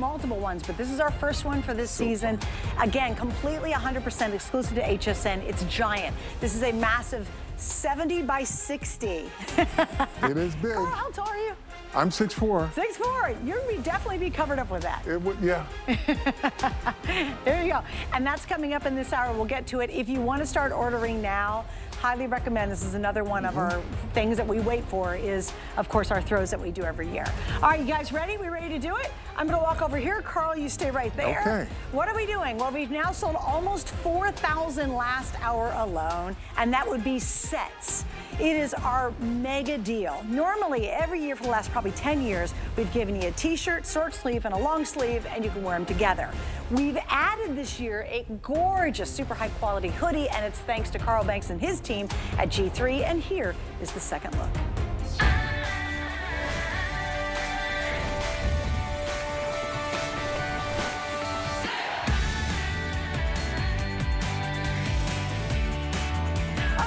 multiple ones, but this is our first one for this season. Again, completely 100% exclusive to HSN. It's giant. This is a massive 70 by 60. It is big. Carl, how tall are you? I'm 6'4". 6'4". You're gonna definitely be covered up with that. It would, yeah. There you go. And that's coming up in this hour. We'll get to it. If you want to start ordering now, highly recommend. This is another one of our things that we wait for is, of course, our throws that we do every year. All right, you guys ready? We ready to do it? I'm going to walk over here. Carl, you stay right there. Okay. What are we doing? Well, we've now sold almost 4,000 last hour alone, and that would be sets. It is our mega deal. Normally, every year for the last probably 10 years, we've given you a t-shirt, short sleeve, and a long sleeve, and you can wear them together. We've added this year a gorgeous, super high quality hoodie, and it's thanks to Carl Banks and his team at G3, and here is the second look.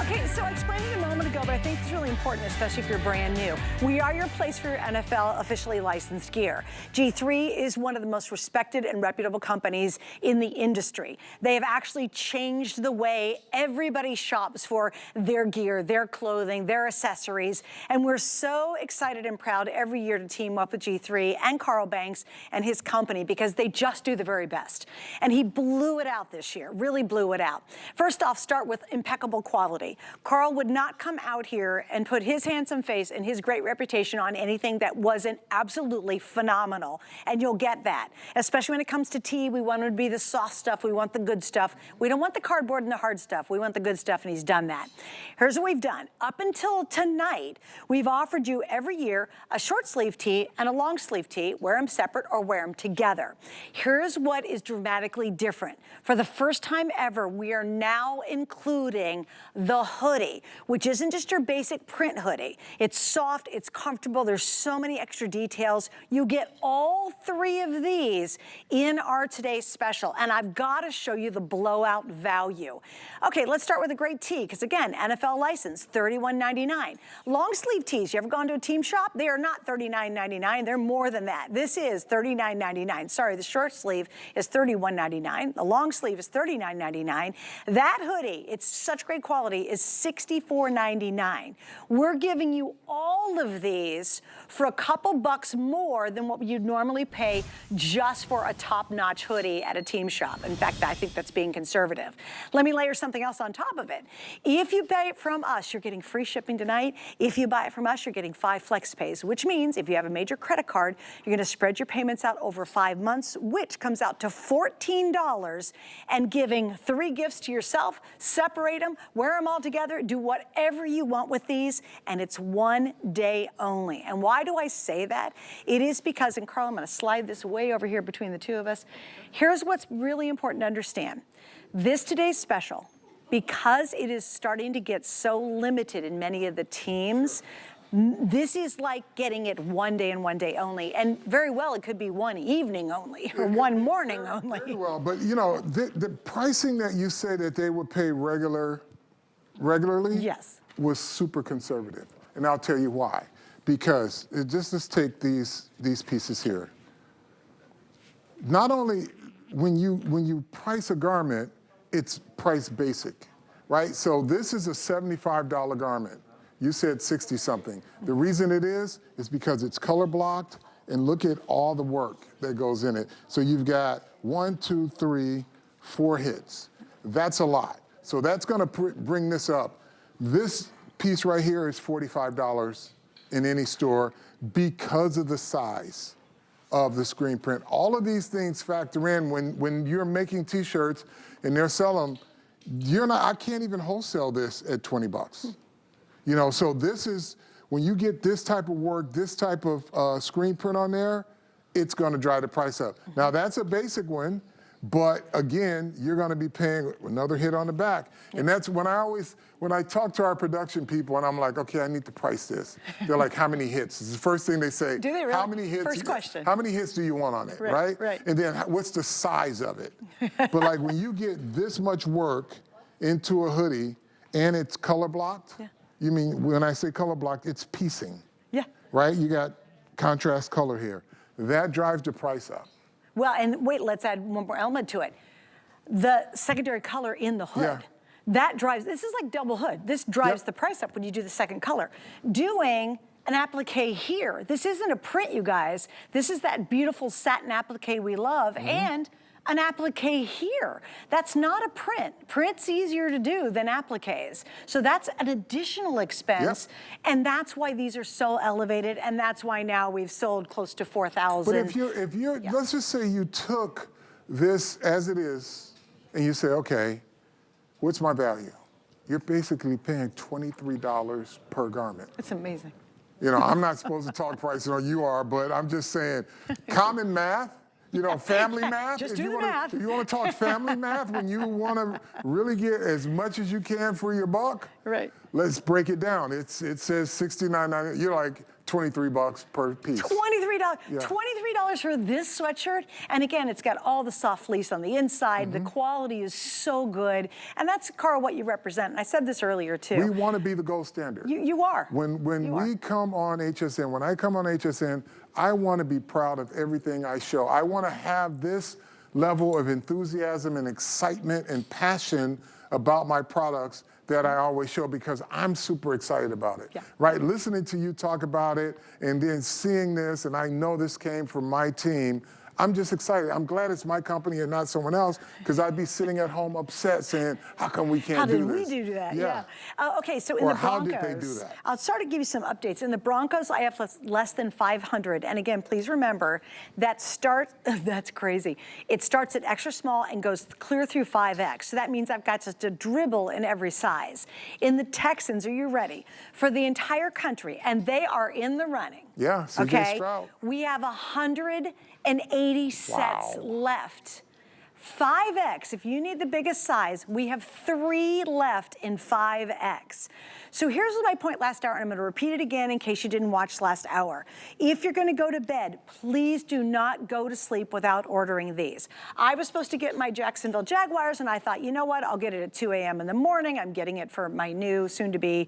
Okay, so I explained it a moment ago, but I think it's really important, especially if you're brand new. We are your place for your NFL officially licensed gear. G3 is one of the most respected and reputable companies in the industry. They have actually changed the way everybody shops for their gear, their clothing, their accessories, and we're so excited and proud every year to team up with G3 and Carl Banks and his company because they just do the very best. And he blew it out this year, really blew it out. First off, start with impeccable quality. Carl would not come out here and put his handsome face and his great reputation on anything that wasn't absolutely phenomenal. And you'll get that. Especially when it comes to tea, we want it to be the soft stuff. We want the good stuff. We don't want the cardboard and the hard stuff. We want the good stuff, and he's done that. Here's what we've done. Up until tonight, we've offered you every year a short sleeve tee and a long sleeve tee. Wear them separate or wear them together. Here's what is dramatically different. For the first time ever, we are now including the hoodie, which isn't just your basic print hoodie. It's soft, it's comfortable, there's so many extra details. You get all three of these in our today's special, and I've got to show you the blowout value. Okay, let's start with a great tee, because again, NFL license, $31.99. Long sleeve tees, you ever gone to a team shop? They are not $39.99, they're more than that. This is $39.99. Sorry, the short sleeve is $31.99. The long sleeve is $39.99. That hoodie, it's such great quality, is $64.99. We're giving you all of these for a couple bucks more than what you'd normally pay just for a top-notch hoodie at a team shop. In fact, I think that's being conservative. Let me layer something else on top of it. If you buy it from us, you're getting free shipping tonight. If you buy it from us, you're getting 5 flex pays, which means if you have a major credit card, you're gonna spread your payments out over 5 months, which comes out to $14, and giving 3 gifts to yourself, separate them, wear them all together, do whatever you want with these, and it's one day only. And why do I say that? It is because, and Carl, I'm gonna slide this way over here between the two of us. Here's what's really important to understand. This today's special, because it is starting to get so limited in many of the teams, this is like getting it one day and one day only, and very well it could be one evening only or one morning only. Very well, but you know, the pricing that you say that they would pay regularly Yes. was super conservative, and I'll tell you why. Because let's take these pieces here. Not only when you price a garment, it's price basic, right? So this is a $75 garment. You said 60 something. The reason it is because it's color blocked, and look at all the work that goes in it. So you've got 1, 2, 3, 4 hits. That's a lot. So that's gonna bring this up. This piece right here is $45 in any store because of the size of the screen print. All of these things factor in when you're making t-shirts and they're selling them. I can't even wholesale this at 20 bucks. You know, so this is, when you get this type of work, this type of screen print on there, it's gonna drive the price up. Now that's a basic one, but again, you're gonna be paying another hit on the back. And that's when I talk to our production people and I'm like, okay, I need to price this. They're like, how many hits? It's the first thing they say. Do they really? How many hits? First question. How many hits do you want on it, right? Right. And then what's the size of it? But like when you get this much work into a hoodie and it's color blocked, you mean, when I say color blocked, it's piecing. Yeah. Right? You got contrast color here. That drives the price up. Well, and wait, let's add one more element to it. The secondary color in the hood. Yeah. That drives, this is like double hood. This drives the price up when you do the second color. Doing an applique here, this isn't a print, you guys. This is that beautiful satin applique we love, and an applique here. That's not a print. Print's easier to do than appliques. So that's an additional expense, and that's why these are so elevated, and that's why now we've sold close to 4,000. But if you're, let's just say you took this as it is, and you say, okay, what's my value? You're basically paying $23 per garment. It's amazing. You know, I'm not supposed to talk pricing, or you are, but I'm just saying, common math, you know, family math. Just do the math. If you want to talk family math, when you want to really get as much as you can for your buck, Right. let's break it down. It says $69.90. You're like $23 per piece. $23. Yeah. $23 for this sweatshirt. And again, it's got all the soft fleece on the inside. The quality is so good. And that's, Carl, what you represent. And I said this earlier, too. We want to be the gold standard. You are. When we come on HSN, when I come on HSN, I want to be proud of everything I show. I want to have this level of enthusiasm and excitement and passion about my products that I always show, because I'm super excited about it, right? Listening to you talk about it and then seeing this, and I know this came from my team, I'm just excited. I'm glad it's my company and not someone else, because I'd be sitting at home upset saying, how come we can't do this? How did we do that? Yeah. Okay, so in the Broncos, how did they do that? I'll start to give you some updates. In the Broncos, I have less than 500. And again, please remember, that that's crazy. It starts at extra small and goes clear through 5X. So that means I've got just a dribble in every size. In the Texans, are you ready? For the entire country, and they are in the running. Yeah, CJ Stroud. We have 180 sets left. 5X, if you need the biggest size, we have 3 left in 5X. So here's my point last hour, and I'm gonna repeat it again in case you didn't watch last hour. If you're gonna go to bed, please do not go to sleep without ordering these. I was supposed to get my Jacksonville Jaguars, and I thought, you know what, I'll get it at 2 a.m. in the morning. I'm getting it for my new soon-to-be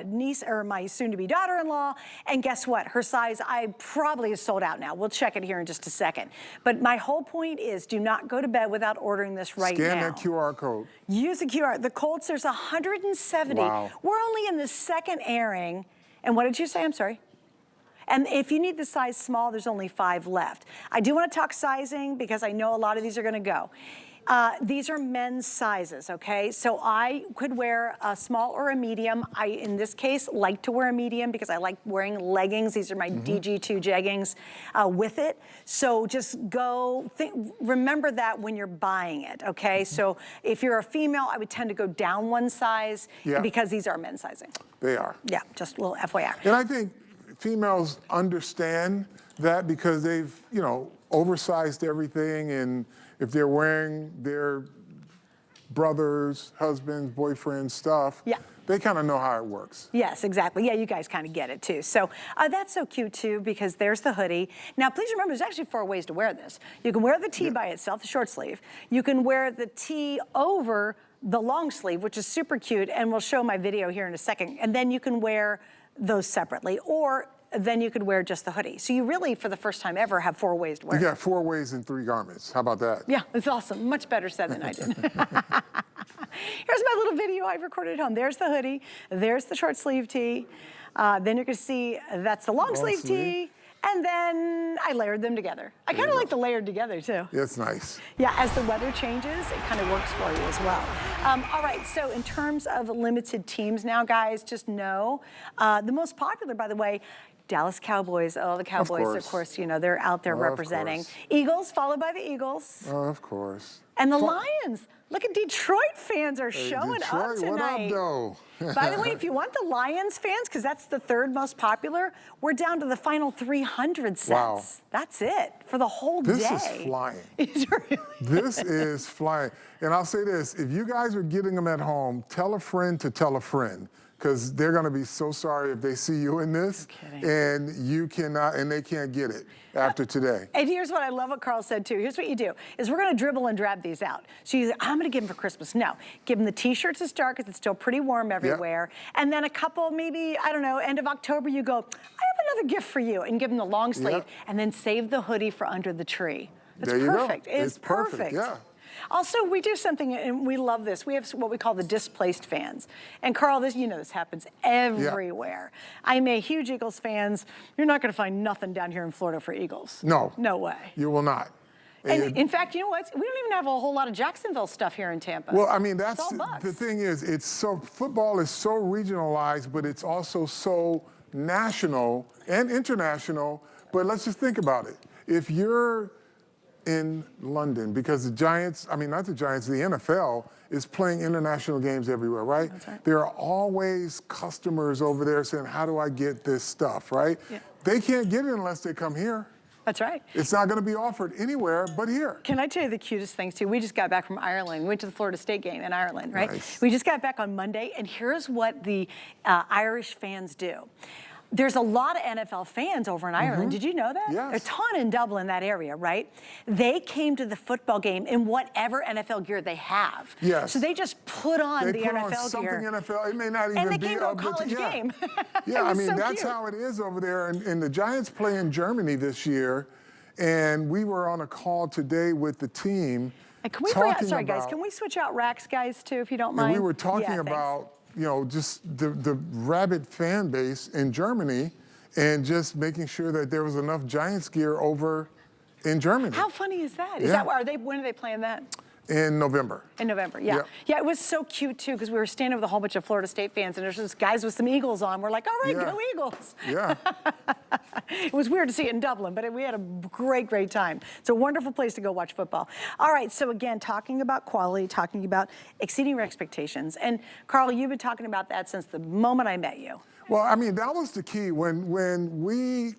niece, or my soon-to-be daughter-in-law, and guess what? Her size, probably is sold out now. We'll check it here in just a second. But my whole point is, do not go to bed without ordering this right now. Scan that QR code. Use the QR. The Colts, there's 170. Wow. We're only in the second airing. And what did you say? I'm sorry. And if you need the size small, there's only 5 left. I do want to talk sizing because I know a lot of these are going to go. These are men's sizes, okay? So I could wear a small or a medium. I, in this case, like to wear a medium because I like wearing leggings. These are my DG2 jeggings with it. So just remember that when you're buying it, okay? So if you're a female, I would tend to go down one size because these are men's sizing. They are. Yeah, just a little FYI. And I think females understand that because they've, you know, oversized everything, and if they're wearing their brother's, husband's, boyfriend's stuff, they kind of know how it works. Yes, exactly. Yeah, you guys kind of get it too. So that's so cute too, because there's the hoodie. Now, please remember, there's actually 4 ways to wear this. You can wear the tee by itself, the short sleeve. You can wear the tee over the long sleeve, which is super cute, and we'll show my video here in a second. And then you can wear those separately, or then you could wear just the hoodie. So you really, for the first time ever, have 4 ways to wear it. You got 4 ways in 3 garments. How about that? Yeah, it's awesome. Much better said than I did. Here's my little video I recorded at home. There's the hoodie. There's the short sleeve tee. Then you're gonna see that's the long sleeve tee. And then I layered them together. I kind of like the layered together too. It's nice. Yeah, as the weather changes, it kind of works for you as well. All right, so in terms of limited teams now, guys, just know, the most popular, by the way, Dallas Cowboys. Oh, the Cowboys, of course, you know, they're out there representing. Eagles, followed by the Eagles. Oh, of course. And the Lions. Look at Detroit fans are showing up tonight. What up, though? By the way, if you want the Lions fans, because that's the 3rd most popular, we're down to the final 300 sets. Wow. That's it for the whole day. This is flying. It's really This is flying. And I'll say this, if you guys are getting them at home, tell a friend to tell a friend, because they're going to be so sorry if they see you in this and you cannot, and they can't get it after today. And here's what I love what Carl said too. Here's what you do, is we're gonna dribble and drab these out. So you say, I'm gonna give them for Christmas. No, give them the t-shirts to start because it's still pretty warm everywhere. And then a couple, maybe, I don't know, end of October, you go, I have another gift for you, and give them the long sleeve, and then save the hoodie for under the tree. It's there you perfect. go. It's perfect. Yeah. Also, we do something, and we love this. We have what we call the displaced fans. And Carl, this, you know, this happens everywhere. Yeah. I'm a huge Eagles fans. You're not going to find nothing down here in Florida for Eagles. No. No way. You will not. And in fact, you know what? We don't even have a whole lot of Jacksonville stuff here in Tampa. Well, I mean, that's Bucks. the thing is, football is so regionalized, but it's also so national and international. But let's just think about it. If you're in London, because the Giants, I mean, not the Giants, the NFL is playing international games everywhere, right? That's right. There are always customers over there saying, how do I get this stuff, right? Yeah. They can't get it unless they come here. That's right. It's not going to be offered anywhere but here. Can I tell you the cutest things too? We just got back from Ireland. We went to the Florida State game in Ireland, right? Nice. We just got back on Monday, and here's what the Irish fans do. There's a lot of NFL fans over in Ireland. Did you know that? Yes. A ton in Dublin, that area, right? They came to the football game in whatever NFL gear they have. Yes. So they just put on the put NFL on gear. something NFL. It may not even And they be came to a college game. Yeah, I mean, so that's cute. how it is over there. And the Giants play in Germany this year. And we were on a call today with the team. And can we bring out, sorry guys, can we switch out racks, guys, too, if you don't mind? And we were talking thanks. about, you know, just the rabid fan base in Germany and just making sure that there was enough Giants gear over in Germany. How funny is that? Is Yeah. that, when are they playing that? In November. In November, yeah. Yep. Yeah, it was so cute, too, because we were standing with a whole bunch of Florida State fans, and there's just guys with some Eagles on. We're like, all right, Yeah. go Eagles. Yeah. It was weird to see it in Dublin, but we had a great, great time. It's a wonderful place to go watch football. All right, so again, talking about quality, talking about exceeding your expectations. And Carl, you've been talking about that since the moment I met you. Well, I mean, that was the key. When we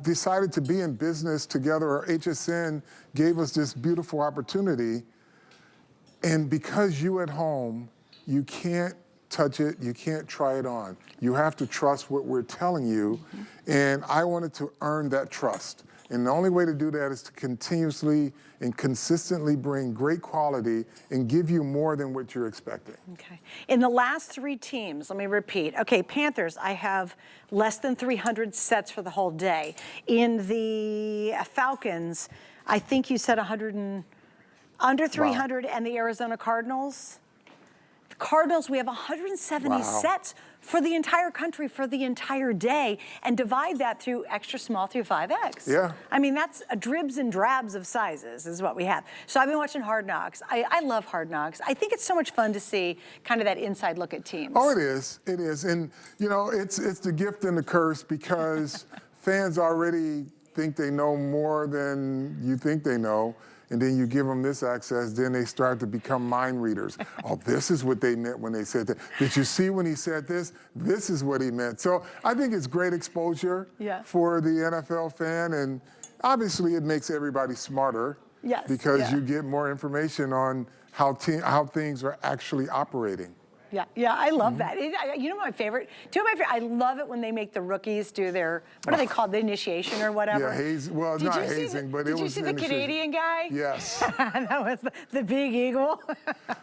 decided to be in business together, or HSN gave us this beautiful opportunity. And because you at home, you can't touch it, you can't try it on. You have to trust what we're telling you. And I wanted to earn that trust. And the only way to do that is to continuously and consistently bring great quality and give you more than what you're expecting. Okay. In the last 3 teams, let me repeat. Okay, Panthers, I have less than 300 sets for the whole day. In the Falcons, I think you said under 300, wow. And the Arizona Cardinals? The Cardinals, we have 170 wow. sets for the entire country for the entire day, and divide that through extra small through 5X. Yeah. I mean, that's a dribs and drabs of sizes is what we have. So I've been watching Hard Knocks. I love Hard Knocks. I think it's so much fun to see kind of that inside look at teams. Oh, it is. It is. And, you know, it's the gift and the curse because fans already think they know more than you think they know. And then you give them this access, then they start to become mind readers. Oh, this is what they meant when they said that. Did you see when he said this? This is what he meant. So I think it's great exposure for the NFL fan. And obviously it makes everybody smarter because you get more information on how things are actually operating. Yeah, I love that. You know my favorite? Two of my favorite, I love it when they make the rookies do their, what are they called, the initiation or whatever? Yeah, well, it's not hazing, but it was Did you see the Canadian guy? Yes. That was the big eagle.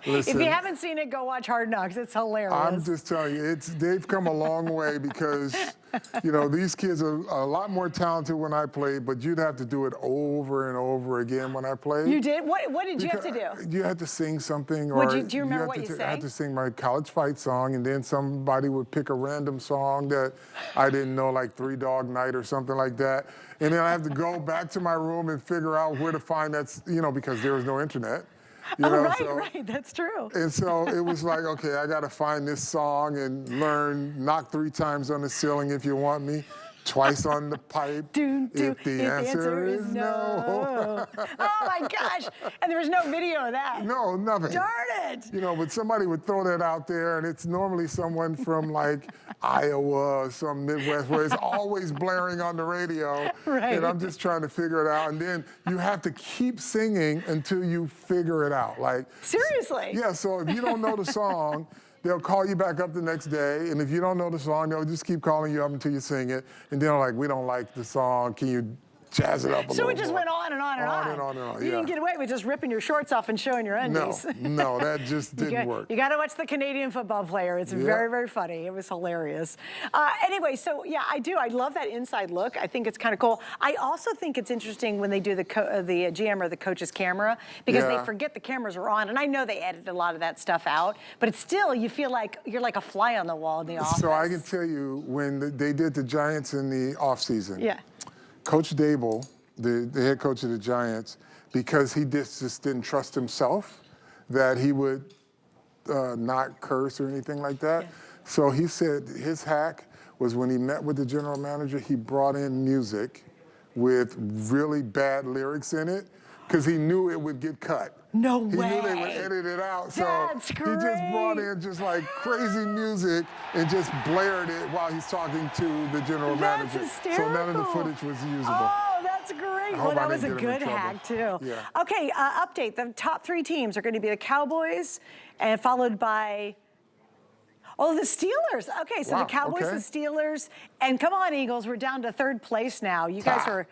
Listen, if you haven't seen it, go watch Hard Knocks. It's hilarious. I'm just telling you, they've come a long way because, you know, these kids are a lot more talented when I played, but you'd have to do it over and over again when I played. You did? What did you have to do? You had to sing something. Do you remember what you sang? I had to sing my college fight song, and then somebody would pick a random song that I didn't know, like Three Dog Night or something like that. And then I have to go back to my room and figure out where to find that, you know, because there was no internet. You know, right, that's true. And so it was like, okay, I got to find this song and learn knock 3 times on the ceiling if you want me, twice on the pipe if the answer is no. Oh my gosh, and there was no video of that. No, nothing. Darn it. You know, but somebody would throw that out there, and it's normally someone from like Iowa or some Midwest where it's always blaring on the radio. Right. And I'm just trying to figure it out. And then you have to keep singing until you figure it out. Like, seriously? Yeah, so if you don't know the song, they'll call you back up the next day, and if you don't know the song, they'll just keep calling you up until you sing it. And then they're like, we don't like the song. Can you jazz it up a little So more. it just went on and on and on. On and on and on, You didn't get away with just ripping your shorts off and showing your undies. No, that just didn't work. You got to watch the Canadian football player. It's very, very funny. It was hilarious. Anyway, so yeah, I love that inside look. I think it's kind of cool. I also think it's interesting when they do the GM or the coach's camera, because they forget the cameras are on. And I know they edited a lot of that stuff out, but it's still, you feel like you're like a fly on the wall in the office. So I can tell you, when they did the Giants in the offseason, Coach Dable, the head coach of the Giants, because he just didn't trust himself that he would not curse or anything like that. So he said his hack was when he met with the general manager, he brought in music with really bad lyrics in it, because he knew it would get cut. No way. He knew they would edit it out. That's so great. He just brought in just like crazy music and just blared it while he's talking to the general manager. Hysterical. So none of the footage was usable. Oh, that's great. Well, that was a good hack, too. Yeah. Okay, update. The top 3 teams are going to be the Cowboys, and followed by... Oh, the Steelers. Okay, so the Cowboys, the Steelers, and come on, Eagles, we're down to 3rd place now. You guys are...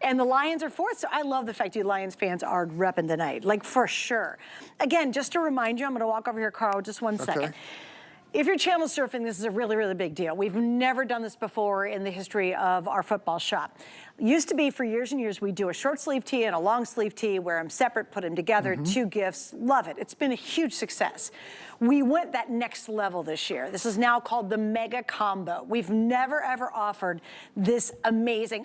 And the Lions are 4th, so I love the fact you Lions fans are repping tonight, like for sure. Again, just to remind you, I'm gonna walk over here, Carl, just one second. If you're channel surfing, this is a really, really big deal. We've never done this before in the history of our football shop. Used to be for years and years, we do a short sleeve tee and a long sleeve tee, wear them separate, put them together, 2 gifts, love it. It's been a huge success. We went that next level this year. This is now called the Mega Combo. We've never, ever offered this amazing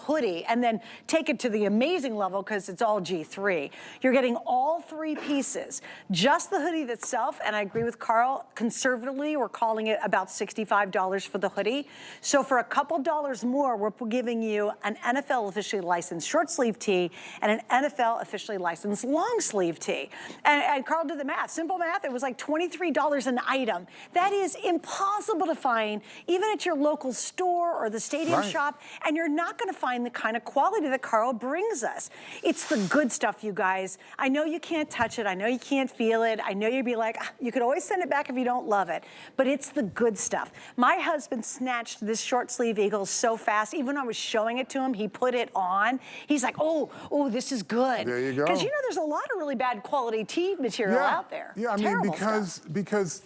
hoodie and then take it to the amazing level because it's all G3. You're getting all 3 pieces, just the hoodie itself, and I agree with Carl, conservatively, we're calling it about $65 for the hoodie. So for a couple dollars more, we're giving you an NFL officially licensed short sleeve tee and an NFL officially licensed long sleeve tee. And Carl did the math, simple math, it was like $23 an item. That is impossible to find, even at your local store or the stadium shop, and you're not gonna find the kind of quality that Carl brings us. It's the good stuff, you guys. I know you can't touch it, I know you can't feel it, I know you'd be like, you could always send it back if you don't love it, but it's the good stuff. My husband snatched this short sleeve Eagle so fast, even when I was showing it to him, he put it on. He's like, oh, this is good. There you go. Because you know there's a lot of really bad quality tee material out there. Yeah, I mean, because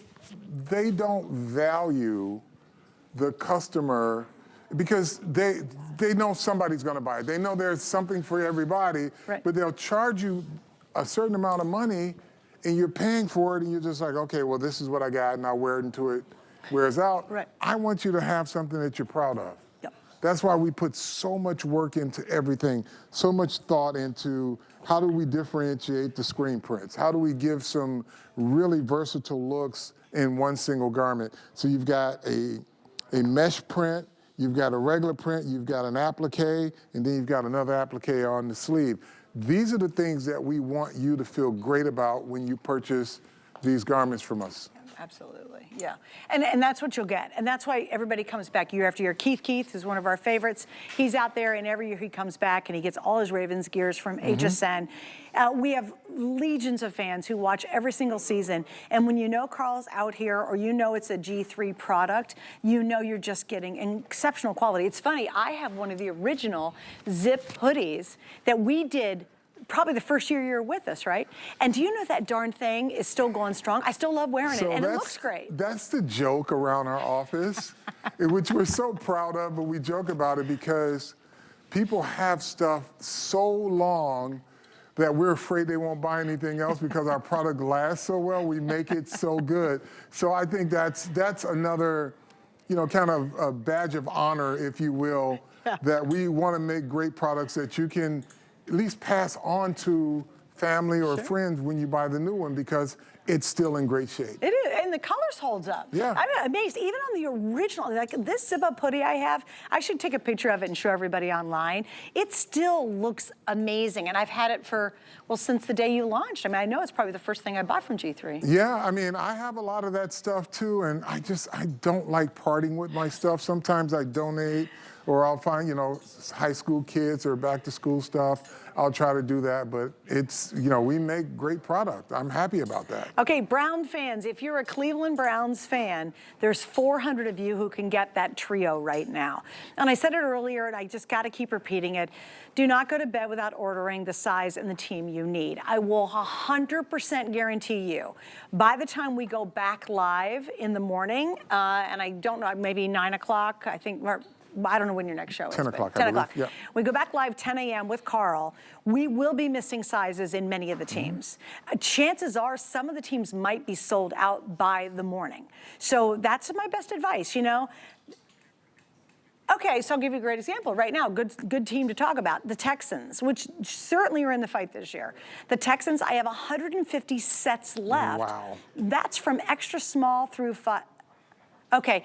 they don't value the customer, because they know somebody's gonna buy it. They know there's something for everybody, but they'll charge you a certain amount of money and you're paying for it and you're just like, okay, well, this is what I got and I'll wear it until it wears out. I want you to have something that you're proud of. That's why we put so much work into everything, so much thought into how do we differentiate the screen prints? How do we give some really versatile looks in one single garment? So you've got a mesh print, you've got a regular print, you've got an applique, and then you've got another applique on the sleeve. These are the things that we want you to feel great about when you purchase these garments from us. Absolutely, yeah. And that's what you'll get. And that's why everybody comes back year after year. Keith is one of our favorites. He's out there, and every year he comes back and he gets all his Ravens gears from HSN. We have legions of fans who watch every single season. And when you know Carl's out here, or you know it's a G3 product, you know you're just getting exceptional quality. It's funny, I have one of the original zip hoodies that we did probably the first year you were with us, right? And do you know that darn thing is still going strong? I still love wearing it, and it looks great. That's the joke around our office, which we're so proud of, but we joke about it because people have stuff so long that we're afraid they won't buy anything else because our product lasts so well, we make it so good. So I think that's another, kind of a badge of honor, if you will, that we want to make great products that you can at least pass on to family or friends when you buy the new one, because it's still in great shape. It is, and the colors holds up. Yeah. I'm amazed, even on the original, like this zip-up hoodie I have, I should take a picture of it and show everybody online. It still looks amazing, and I've had it for, well, since the day you launched. I mean, I know it's probably the first thing I bought from G3. Yeah, I mean, I have a lot of that stuff too, and I don't like parting with my stuff. Sometimes I donate or I'll find, you know, high school kids or back to school stuff. I'll try to do that, but it's, you know, we make great product. I'm happy about that. Okay, Brown fans, if you're a Cleveland Browns fan, there's 400 of you who can get that trio right now. And I said it earlier, and I just got to keep repeating it. Do not go to bed without ordering the size and the team you need. I will 100% guarantee you, by the time we go back live in the morning, and I don't know, maybe 9 o'clock, I think, I don't know when your next show is. 10 o'clock, 10 I o'clock. believe. Yeah. We go back live 10 a.m. with Carl. We will be missing sizes in many of the teams. Chances are some of the teams might be sold out by the morning. So that's my best advice, you know. Okay, so I'll give you a great example right now. Good team to talk about. The Texans, which certainly are in the fight this year. The Texans, I have 150 sets left. Wow. That's from extra small through 5. Okay.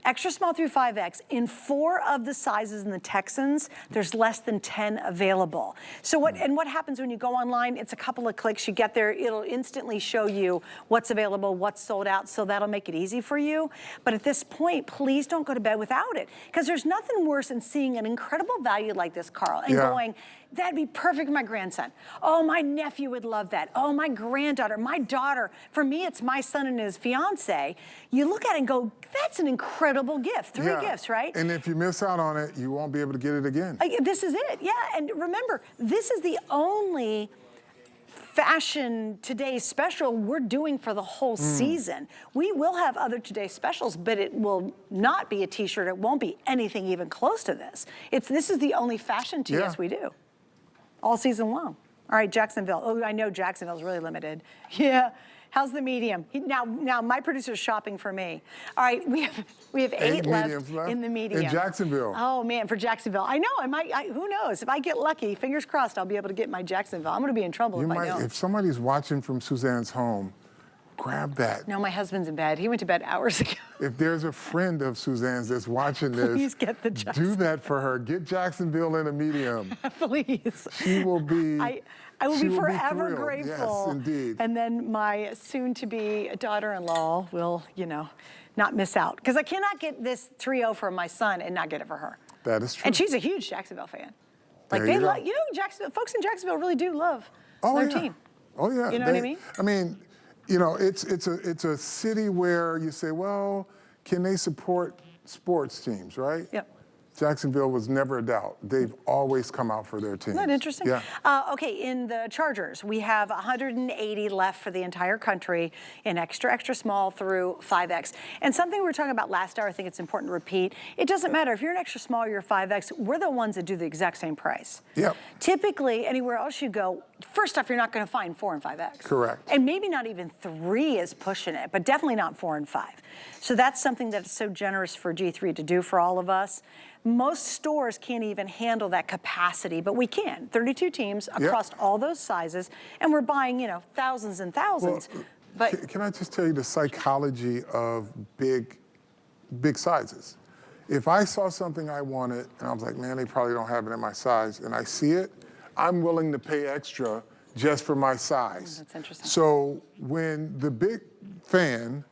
Extra small through 5X. In 4 of the sizes in the Texans, there's less than 10 available. So what happens when you go online? It's a couple of clicks. You get there, it'll instantly show you what's available, what's sold out, so that'll make it easy for you. But at this point, please don't go to bed without it, because there's nothing worse than seeing an incredible value like this, Carl, and going, that'd be perfect for my grandson. Oh, my nephew would love that. Oh, my granddaughter, my daughter. For me, it's my son and his fiance. You look at it and go, that's an incredible gift. 3 gifts, right? And if you miss out on it, you won't be able to get it again. This is it, yeah. And remember, this is the only fashion Today special we're doing for the whole season. We will have other Today specials, but it will not be a t-shirt. It won't be anything even close to this. This is the only fashion TS we do. All season long. All right, Jacksonville. Oh, I know Jacksonville's really limited. Yeah. How's the medium? Now my producer's shopping for me. All right, we have 8 left in the medium. In Jacksonville. Oh man, for Jacksonville. I know, who knows? If I get lucky, fingers crossed, I'll be able to get my Jacksonville. I'm gonna be in trouble if I don't. If somebody's watching from Suzanne's home, grab that. No, my husband's in bed. He went to bed hours ago. If there's a friend of Suzanne's that's watching this, please get the Jacksonville. Do that for her. Get Jacksonville in a medium. Please. She will be. I will be forever grateful. Yes, indeed. And then my soon-to-be daughter-in-law will, not miss out. Because I cannot get this trio for my son and not get it for her. That is true. And she's a huge Jacksonville fan. Like they love, folks in Jacksonville really do love their team. Oh yeah. You know what I mean? I mean, it's a city where you say, well, can they support sports teams, right? Yep. Jacksonville was never a doubt. They've always come out for their teams. Isn't that interesting? Yeah. Okay, in the Chargers, we have 180 left for the entire country in extra small through 5X. And something we were talking about last hour, I think it's important to repeat. It doesn't matter if you're an extra small or you're 5X, we're the ones that do the exact same price. Yep. Typically, anywhere else you go, first off, you're not going to find 4 and 5X. Correct. And maybe not even 3 is pushing it, but definitely not 4 and 5. So that's something that's so generous for G3 to do for all of us. Most stores can't even handle that capacity, but we can. 32 teams across all those sizes, and we're buying, thousands and thousands. Well, but can I just tell you the psychology of big sizes? If I saw something I wanted, and I was like, man, they probably don't have it in my size, and I see it, I'm willing to pay extra just for my size. That's interesting. So when the big fan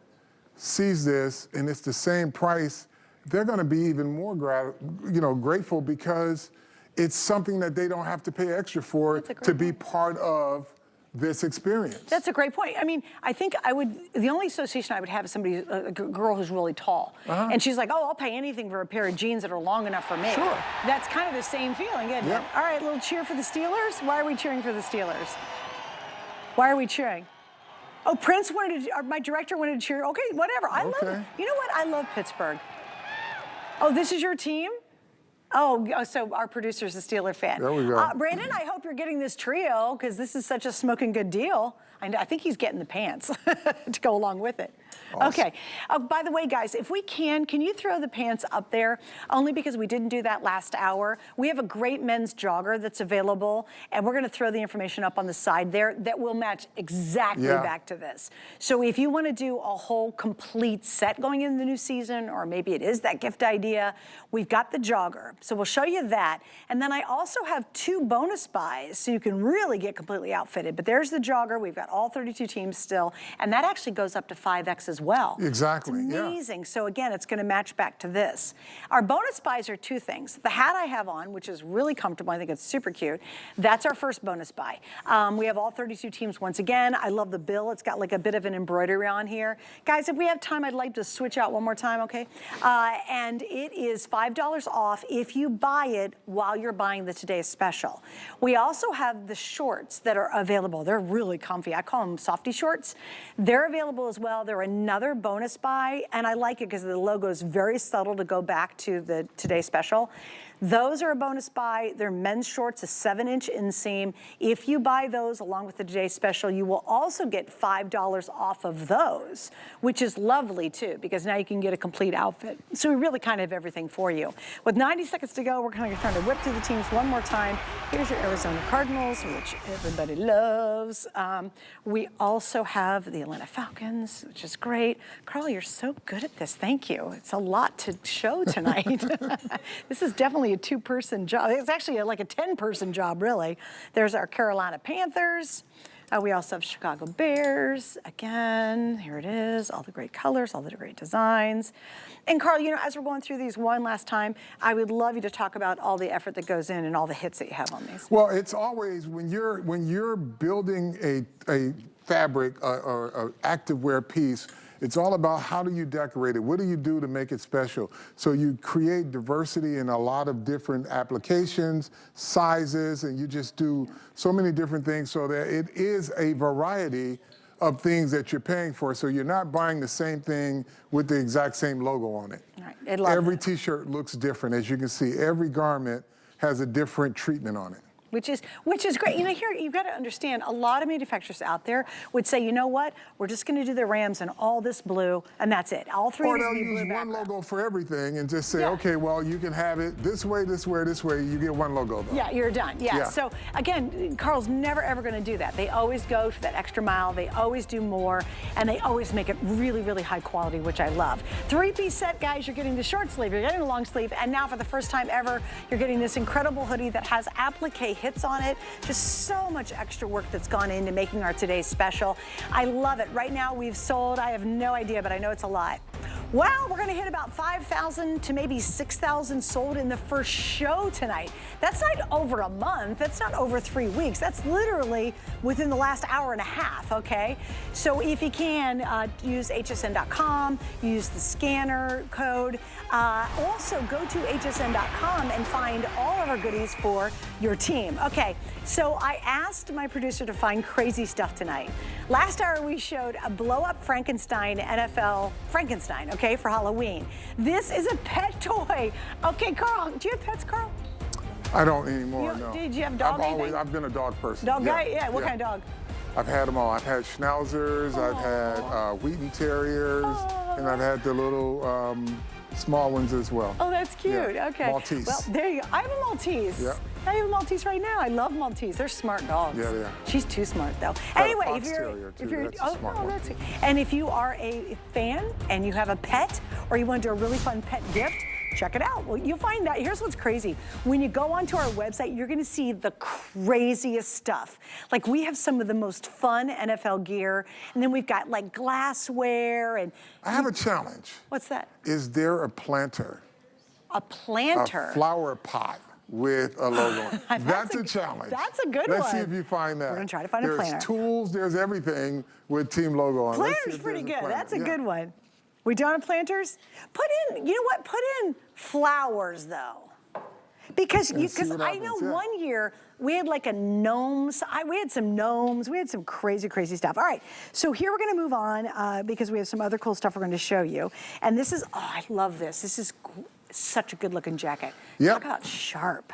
sees this and it's the same price, they're going to be even more grateful because it's something that they don't have to pay extra for to be part of this experience. That's a great point. I mean, I think the only association I would have is a girl who's really tall. And she's like, oh, I'll pay anything for a pair of jeans that are long enough for me. Sure. That's kind of the same feeling, isn't it? All right, a little cheer for the Steelers. Why are we cheering for the Steelers? Why are we cheering? Oh, Prince my director wanted to cheer. Okay, whatever. I love it. You know what? I love Pittsburgh. Oh, this is your team? Oh, so our producer's a Steeler fan. There we go. Brandon, I hope you're getting this trio because this is such a smoking good deal. I think he's getting the pants to go along with it. Awesome. Okay. By the way, guys, if we can you throw the pants up there? Only because we didn't do that last hour. We have a great men's jogger that's available, and we're going to throw the information up on the side there that will match exactly back to this. So if you want to do a whole complete set going into the new season, or maybe it is that gift idea, we've got the jogger. So we'll show you that. And then I also have 2 bonus buys, so you can really get completely outfitted. But there's the jogger. We've got all 32 teams still, and that actually goes up to 5X flex as well. Exactly, It's amazing. So again, it's gonna match back to this. Our bonus buys are two things. The hat I have on, which is really comfortable, I think it's super cute. That's our first bonus buy. We have all 32 teams once again. I love the bill. It's got like a bit of an embroidery on here. Guys, if we have time, I'd like to switch out one more time, okay? And it is $5 off if you buy it while you're buying the Today's Special. We also have the shorts that are available. They're really comfy. I call them softy shorts. They're available as well. They're another bonus buy, and I like it because the logo is very subtle to go back to the Today's Special. Those are a bonus buy. They're men's shorts, a 7-inch inseam. If you buy those along with the Today's Special, you will also get $5 off of those, which is lovely too, because now you can get a complete outfit. So we really kind of have everything for you. With 90 seconds to go, we're kind of trying to whip through the teams one more time. Here's your Arizona Cardinals, which everybody loves. We also have the Atlanta Falcons, which is great. Carl, you're so good at this. Thank you. It's a lot to show tonight. This is definitely a 2-person job. It's actually like a 10-person job, really. There's our Carolina Panthers. We also have Chicago Bears. Again, here it is, all the great colors, all the great designs. And Carl, you know, as we're going through these one last time, I would love you to talk about all the effort that goes in and all the hits that you have on these. Well, it's always, when you're building a fabric or activewear piece, it's all about how do you decorate it? What do you do to make it special? So you create diversity in a lot of different applications, sizes, and you just do so many different things so that it is a variety of things that you're paying for. So you're not buying the same thing with the exact same logo on it. Right. Every t-shirt looks different. As you can see, every garment has a different treatment on it. Which is great. You know, here, you've got to understand, a lot of manufacturers out there would say, you know what, we're just going to do the Rams in all this blue, and that's it. All three or of these they'll will be use blue one background. logo for everything and just say, Yeah. okay, well, you can have it this way, this way, this way. You get one logo, though. Yeah, you're done. Yeah. Yeah. So again, Carl's never ever going to do that. They always go for that extra mile. They always do more, and they always make it really, really high quality, which I love. 3-piece set, guys. You're getting the short sleeve, you're getting the long sleeve, and now for the first time ever, you're getting this incredible hoodie that has applique hits on it. Just so much extra work that's gone into making our Today's Special. I love it. Right now we've sold, I have no idea, but I know it's a lot. Well, we're gonna hit about 5,000 to maybe 6,000 sold in the first show tonight. That's not over a month, that's not over 3 weeks, that's literally within the last hour and a half, okay? So if you can, use hsn.com, use the scanner code. Also go to hsn.com and find all of our goodies for your team. Okay, so I asked my producer to find crazy stuff tonight. Last hour we showed a blow-up Frankenstein NFL Frankenstein, okay, for Halloween. This is a pet toy. Okay, Carl, do you have pets, Carl? I don't anymore, no. Did you have a dog? I've been a dog person. Dog guy? Yeah, what kind of dog? I've had them all. I've had Schnauzers, I've had Wheaton Terriers, and I've had the little small ones as well. Oh, that's cute. Yeah. Okay. Maltese. Well, there you go. I have a Maltese. Yeah. I have a Maltese right now. I love Maltese. They're smart dogs. Yeah, they are. She's too smart though. Got a Anyway, Fox Terrier, too. That's a smart one. that's it. And if you are a fan and you have a pet or you want to do a really fun pet gift, check it out. Well, you'll find that. Here's what's crazy. When you go onto our website, you're going to see the craziest stuff. Like, we have some of the most fun NFL gear, and then we've got like glassware and. I have a challenge. What's that? Is there a planter? A planter. A flower pot with a logo. That's a challenge. That's a good Let's one. see if you find that. We're gonna try to find a planter. There's tools, there's everything with team logo on it. Let's see Planter's if pretty there's good. planter. That's a Yeah. good one. We done on planters? Put in, you know what? Put in flowers though. Because And see what I know happens, yeah. one year we had like a gnomes. We had some gnomes. We had some crazy, crazy stuff. All right, so here we're going to move on because we have some other cool stuff we're going to show you. And this is, oh, I love this. This is such a good looking jacket. Yep. Look how it's sharp.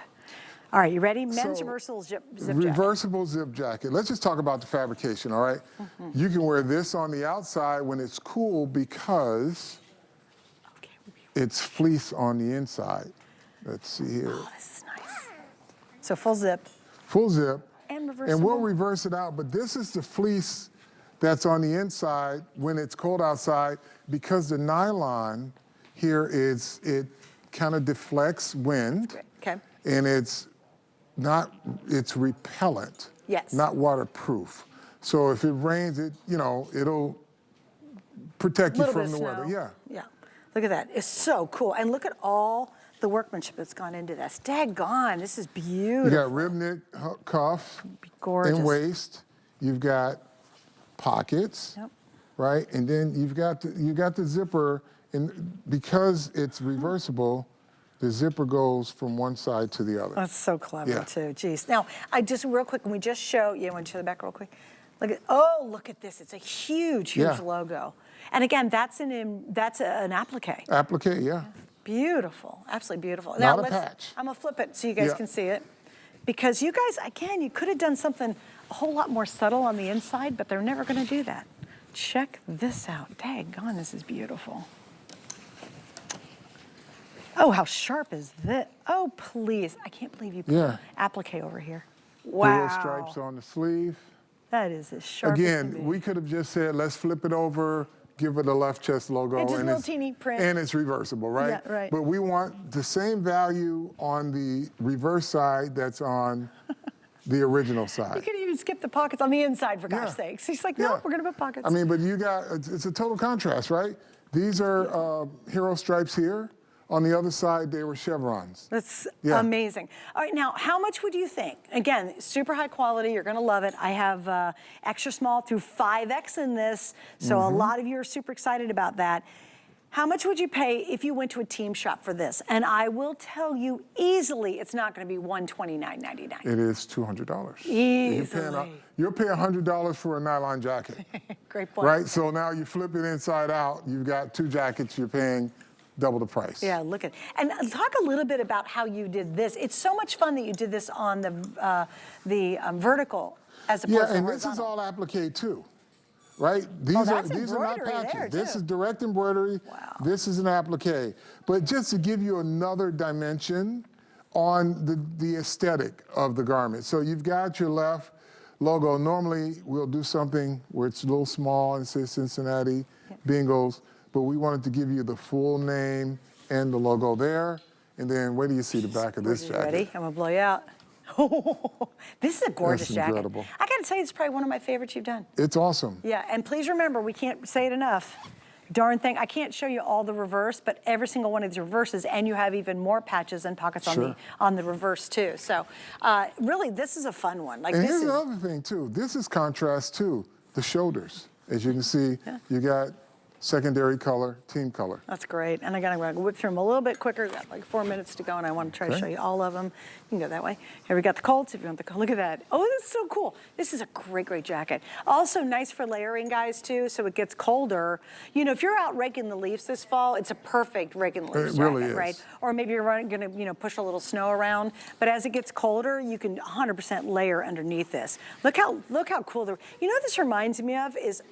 All right, you ready? Men's So, reversible zip jacket. Reversible zip jacket. Let's just talk about the fabrication, all right? You can wear this on the outside when it's cool because it's fleece on the inside. Let's see here. Oh, this is nice. So full zip. Full zip. And reversible. And we'll reverse it out, but this is the fleece that's on the inside when it's cold outside because the nylon here it kind of deflects wind. Okay. And it's repellent. Yes. Not waterproof. So if it rains, it'll protect you Little from bit the of weather. snow. Yeah. Yeah. Look at that. It's so cool. And look at all the workmanship that's gone into this. Daggone, this is beautiful. You got rib knit cuff Gorgeous. and waist. You've got pockets, Yep. right? And then you got the zipper, and because it's reversible, the zipper goes from one side to the other. That's so clever Yeah. too. Jeez. Now, I just real quick, can we just show? You want to show the back real quick? Look at. Oh, look at this. It's a huge Yeah. logo. And again, that's an applique. Applique, yeah. Beautiful. Absolutely beautiful. Not a patch. I'm gonna flip it so you guys Yeah. can see it, because you guys, again, you could have done something a whole lot more subtle on the inside, but they're never gonna do that. Check this out. Daggone, this is beautiful. Oh, how sharp is this? Oh, please. I can't believe you put applique over here. Wow. Dual stripes on the sleeve. That is as sharp as can be. Again, we could have just said, let's flip it over, give it a left chest logo. And just a little it's, teeny print. And it's reversible, right? Yeah, right. But we want the same value on the reverse side that's on the original You side. could even skip the pockets on the inside, for gosh sakes. He's like, no, Yeah. we're gonna put pockets. I mean, but you got, it's a total contrast, right? These are hero stripes here. On the other side, they were chevrons. That's Yeah. amazing. All right, now, how much would you think? Again, super high quality, you're gonna love it. I have extra small through 5X in this, so a lot of you are super excited about that. How much would you pay if you went to a team shop for this? And I will tell you easily, it's not gonna be $129.99. It is $200. Easily. You'll pay $100 for a nylon jacket, Great point. right? So now you flip it inside out, you've got two jackets, you're paying double the price. Yeah, look at, and talk a little bit about how you did this. It's so much fun that you did this on the vertical as opposed to Yeah, and horizontal. this is all applique too, right? These that's are not embroidery patches. there, This too. is direct embroidery. Wow. This is an applique. But just to give you another dimension on the aesthetic of the garment. So you've got your left logo. Normally we'll do something where it's a little small and says Cincinnati Bengals, but we wanted to give you the full name and the logo there. And then wait till you see the back of this jacket. Ready? I'm gonna blow you out. This is a gorgeous That's jacket. incredible. I gotta tell you, it's probably one of my favorites you've done. It's awesome. Yeah, and please remember, we can't say it enough. Darn thing, I can't show you all the reverse, but every single one of these reverses, and you have even more patches and pockets on the reverse too. So really, this is a fun one. Like, And this here's is, another thing too. This is contrast too. The shoulders. As you can see, you got secondary color, team color. that's great. And again, I'm gonna whip through them a little bit quicker. We've got like 4 minutes to go, and I want to try to show you all of them. You can go that way. Here we got the Colts, if you want the Colts. Look at that. Oh, this is so cool. This is a great, great jacket. Also nice for layering, guys, too, so it gets colder. You know, if you're out raking the leaves this fall, it's a perfect raking the leaves It jacket, really is. right? Or maybe you're gonna, you know, push a little snow around. But as it gets colder, you can 100% layer underneath this. Look how cool you know what this reminds me of is,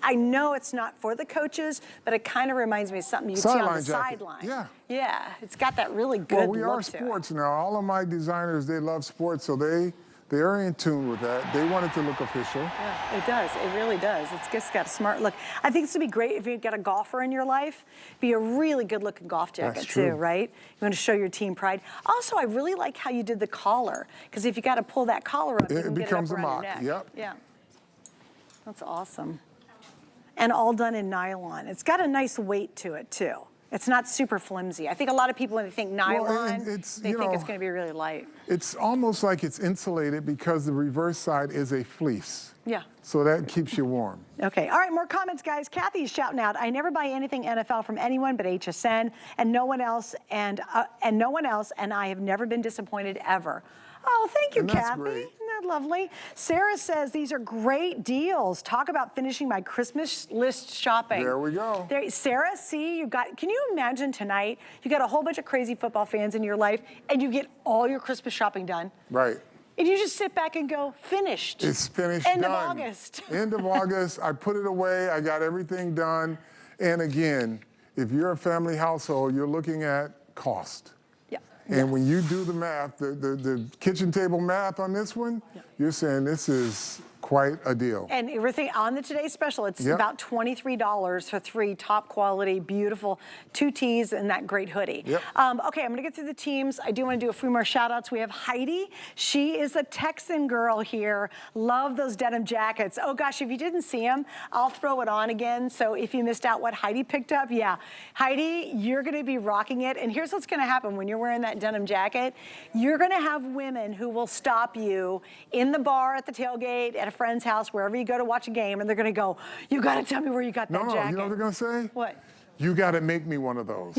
I know it's not for the coaches, but it kind of reminds me of something you'd see on the Sideline jacket. sideline. Yeah. Yeah, it's got that really good Well, we look are to it. sports now. All of my designers, they love sports, so they are in tune with that. They want it to look official. Yeah, it does. It really does. It's just got a smart look. I think this would be great if you've got a golfer in your life. Be a really good looking golf jacket That's too, true. right? You want to show your team pride. Also, I really like how you did the collar, because if you got to pull that collar up, you It can becomes get a it up around mock, your neck. yep. Yeah. That's awesome. And all done in nylon. It's got a nice weight to it too. It's not super flimsy. I think a lot of people, when they think nylon, and it's, they you think know, it's going to be really light. It's almost like it's insulated because the reverse side is a fleece. Yeah. So that keeps you warm. Okay, all right, more comments, guys. Kathy's shouting out, I never buy anything NFL from anyone but HSN and no one else, and I have never been disappointed ever. Oh, thank you, And that's Kathy. great. Isn't that lovely? Sarah says, these are great deals. Talk about finishing my Christmas list shopping. There we go. There, Sarah, see, can you imagine tonight, you got a whole bunch of crazy football fans in your life, and you get all your Christmas shopping done. Right. And you just sit back and go, finished. It's finished, End done. of August. End of August. I put it away. I got everything done. And again, if you're a family household, you're looking at cost. Yeah. And when you do the math, the kitchen table math on this one, you're saying this is quite a deal. And everything on the Today Special, it's Yep. about $23 for 3 top quality, beautiful 2 tees and that great hoodie. Yep. Okay, I'm gonna get through the teams. I do wanna do a few more shout outs. We have Heidi. She is a Texan girl here. Love those denim jackets. Oh gosh, if you didn't see them, I'll throw it on again. So if you missed out what Heidi picked up, yeah. Heidi, you're gonna be rocking it. And here's what's gonna happen when you're wearing that denim jacket. You're gonna have women who will stop you in the bar, at the tailgate, at a friend's house, wherever you go to watch a game, and they're gonna go, you gotta tell me where you got that jacket. No, you know what they're gonna say? What? You gotta make me one of those.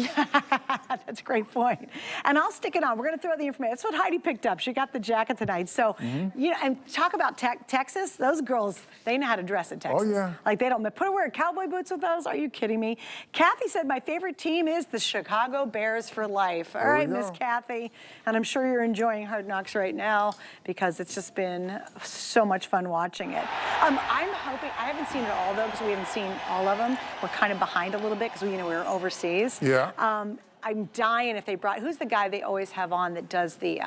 That's a great point. And I'll stick it on. We're gonna throw the information. That's what Heidi picked up. She got the jacket tonight. So, you know, and talk about Texas, those girls, they know how to dress in Texas. Oh, yeah. Like they don't, wear cowboy boots with those? Are you kidding me? Kathy said, my favorite team is the Chicago Bears for life. All right, Miss Kathy. And I'm sure you're enjoying Hard Knocks right now because it's just been so much fun watching it. I'm hoping, I haven't seen it all though, because we haven't seen all of them. We're kind of behind a little bit because we were overseas. Yeah. I'm dying if they brought, who's the guy they always have on that does the,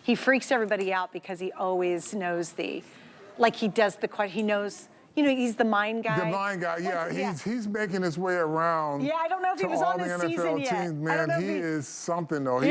he freaks everybody out because he always knows like he does he knows, you know, he's the mind guy. The mind guy, yeah. He's making his way around. Yeah, I don't know if he was on this season yet. Teams, man, he is something though.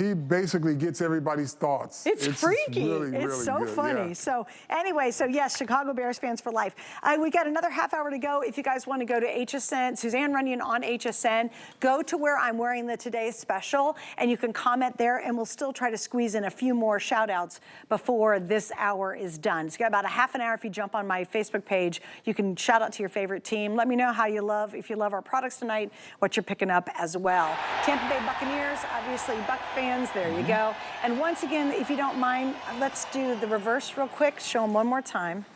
He basically gets everybody's thoughts. It's freaky. Really, it's really so good. funny. Yeah. So anyway, so yes, Chicago Bears fans for life. We got another half hour to go. If you guys want to go to HSN, Suzanne Runyon on HSN, go to where I'm wearing the Today Special, and you can comment there, and we'll still try to squeeze in a few more shout outs before this hour is done. So you got about a half an hour. If you jump on my Facebook page, you can shout out to your favorite team. Let me know if you love our products tonight, what you're picking up as well. Tampa Bay Buccaneers, obviously Buc fans. There you go. And once again, if you don't mind, let's do the reverse real quick. Show them one more time.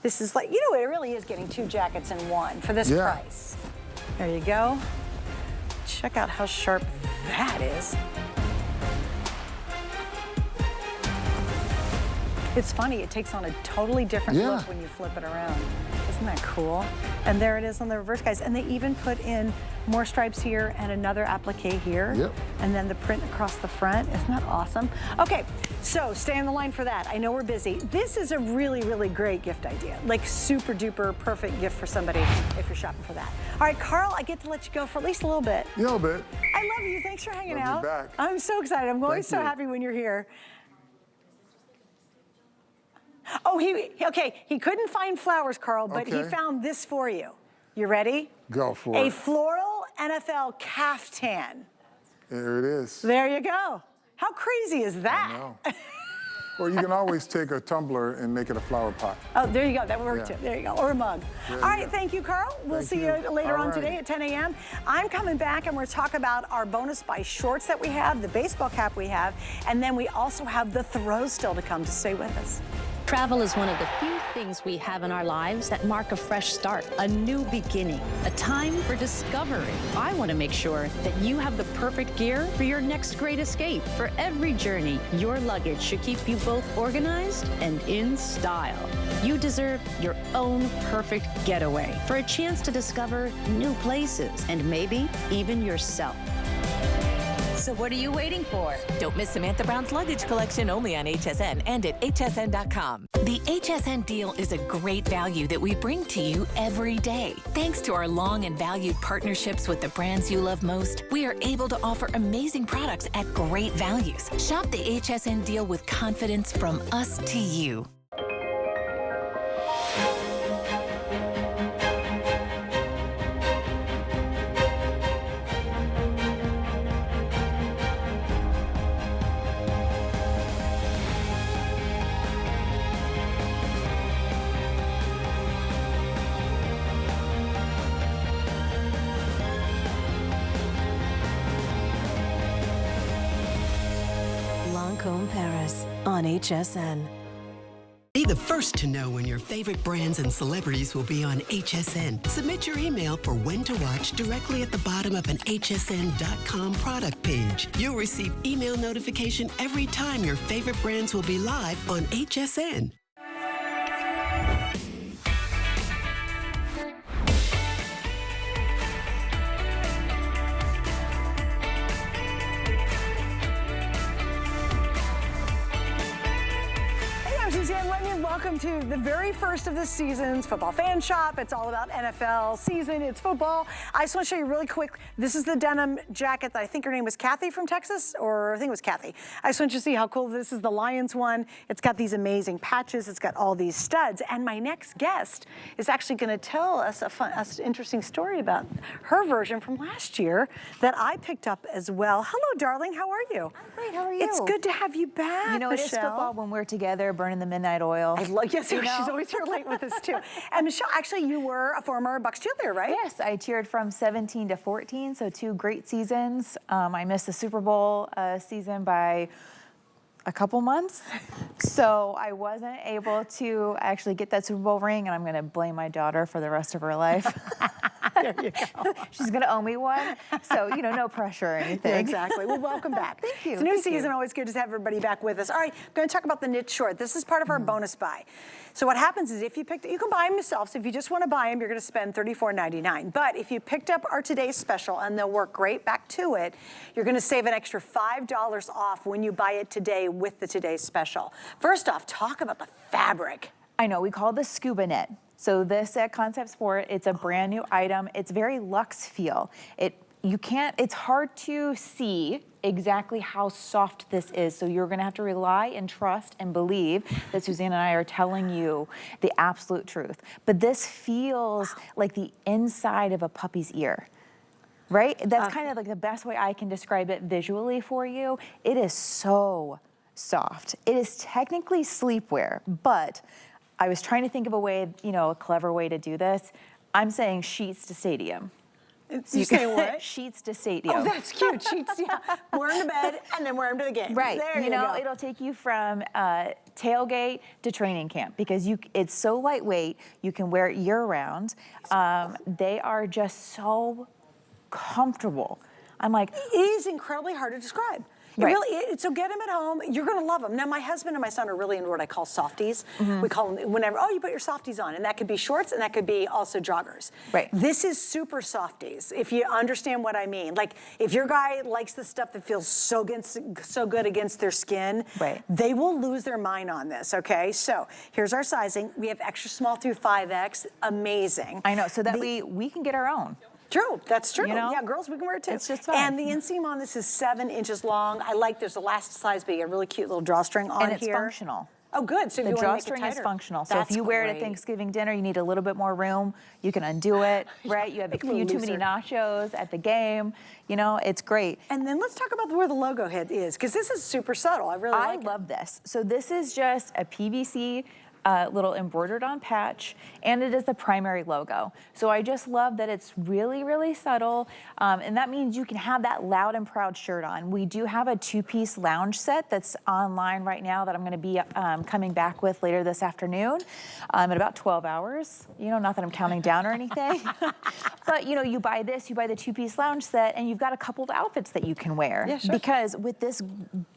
This is like, you know, it really is getting 2 jackets in one for this price. There you go. Check out how sharp that is. It's funny, it takes on a totally different look when you flip it around. Isn't that cool? And there it is on the reverse, guys. And they even put in more stripes here and another applique here. Yep. And then the print across the front. Isn't that awesome? Okay, so stay on the line for that. I know we're busy. This is a really, really great gift idea. Like super duper perfect gift for somebody if you're shopping for that. All right, Carl, I get to let you go for at least a little bit. A little bit. I love you. Thanks for hanging Love out. you back. I'm so excited. I'm always so happy when you're here. Oh, he couldn't find flowers, Carl, but he found this for you. You ready? Go for it. A floral NFL caftan. There it is. There you go. How crazy is that? I know. Or you can always take a tumbler and make it a flower pot. Oh, there you go. That worked too. There you go. Or a mug. All right, thank you, Carl. We'll see you later on today at 10 a.m. I'm coming back and we're talking about our bonus buy shorts that we have, the baseball cap we have, and then we also have the throws still to come. To stay with us. Travel is one of the few things we have in our lives that mark a fresh start, a new beginning, a time for discovery. I want to make sure that you have the perfect gear for your next great escape. For every journey, your luggage should keep you both organized and in style. You deserve your own perfect getaway for a chance to discover new places and maybe even yourself. So what are you waiting for? Don't miss Samantha Brown's luggage collection only on HSN and at hsn.com. The HSN deal is a great value that we bring to you every day. Thanks to our long and valued partnerships with the brands you love most, we are able to offer amazing products at great values. Shop the HSN deal with confidence from us to you. Paris on HSN. Be the first to know when your favorite brands and celebrities will be on HSN. Submit your email for when to watch directly at the bottom of an hsn.com product page. You'll receive email notification every time your favorite brands will be live on HSN. welcome to the very first of this season's Football Fan Shop. It's all about NFL season. It's football. I just want to show you really quick. This is the denim jacket that I think her name was Kathy from Texas, or I think it was Kathy. I just want you to see how cool this is. The Lions one. It's got these amazing patches. It's got all these studs. And my next guest is actually going to tell us an interesting story about her version from last year that I picked up as well. Hello, darling. How are you? I'm great. How are you? It's good to have you back, You know, Michelle. it is football when we're together, burning the midnight oil. I love, yes, she's always here late with us too. And Michelle, actually, you were a former Bucks cheerleader, right? Yes, I cheered from 17 to 14, so 2 great seasons. I missed the Super Bowl season by a couple months, so I wasn't able to actually get that Super Bowl ring, and I'm going to blame my daughter for the rest of her life. There you go. She's going to owe me one, so, you know, no pressure or anything. Yeah, exactly. Well, welcome back. Thank you. It's a new Thank season. you. Always good to have everybody back with us. All right, I'm going to talk about the knit short. This is part of our bonus buy. So what happens is if you picked, you can buy them yourself. So if you just want to buy them, you're going to spend $34.99. But if you picked up our today's special, and they'll work great back to it, you're going to save an extra $5 off when you buy it today with the today's special. First off, talk about the fabric. I know, we call this scuba knit. So this at Concept Sport, it's a brand new item. It's very luxe feel. It's hard to see exactly how soft this is. So you're gonna have to rely and trust and believe that Suzanne and I are telling you the absolute truth. But this feels like the inside of a puppy's ear. Right? That's kind of like the best way I can describe it visually for you. It is so soft. It is technically sleepwear, but I was trying to think of a way, you know, a clever way to do this. I'm saying sheets to stadium. You say what? Sheets to stadium. Oh, that's cute. Sheets, yeah. Wear them to bed and then wear them to the game. Right. There you know, go. it'll take you from tailgate to training camp because it's so lightweight. You can wear it year round. They are just so comfortable. I'm like, it is incredibly hard to describe. It Right. really is. So get them at home. You're going to love them. Now, my husband and my son are really into what I call softies. We call them whenever, oh, you put your softies on. And that could be shorts and that could be also joggers. Right. This is super softies, if you understand what I mean. Like, if your guy likes the stuff that feels so good against their skin, Right. they will lose their mind on this, okay? So here's our sizing. We have extra small through 5X. Amazing. I know, so that we can get our own. True, that's true. You know? Yeah, girls, we can wear it too. It's just fun. And the inseam on this is 7 inches long. I like there's elasticized, but you get a really cute little drawstring on And it's here. functional. Oh, good. So if The you want to make it drawstring is tighter. functional. So That's if you wear it at great. Thanksgiving dinner, you need a little bit more room. You can undo it, right? You have a Make it a little few too many looser. nachos at the game. You know, it's great. And then let's talk about where the logo head is, because this is super subtle. I really I like love this. So this is just a PVC little embroidered on patch, and it is the primary logo. So I just love that it's really, really subtle, and that means you can have that loud and proud shirt on. We do have a 2-piece lounge set that's online right now that I'm gonna be coming back with later this afternoon in about 12 hours. You know, not that I'm counting down or anything, but you know, you buy this, you buy the 2-piece lounge set, and you've got a couple of outfits that you can wear. Yeah, sure. Because with this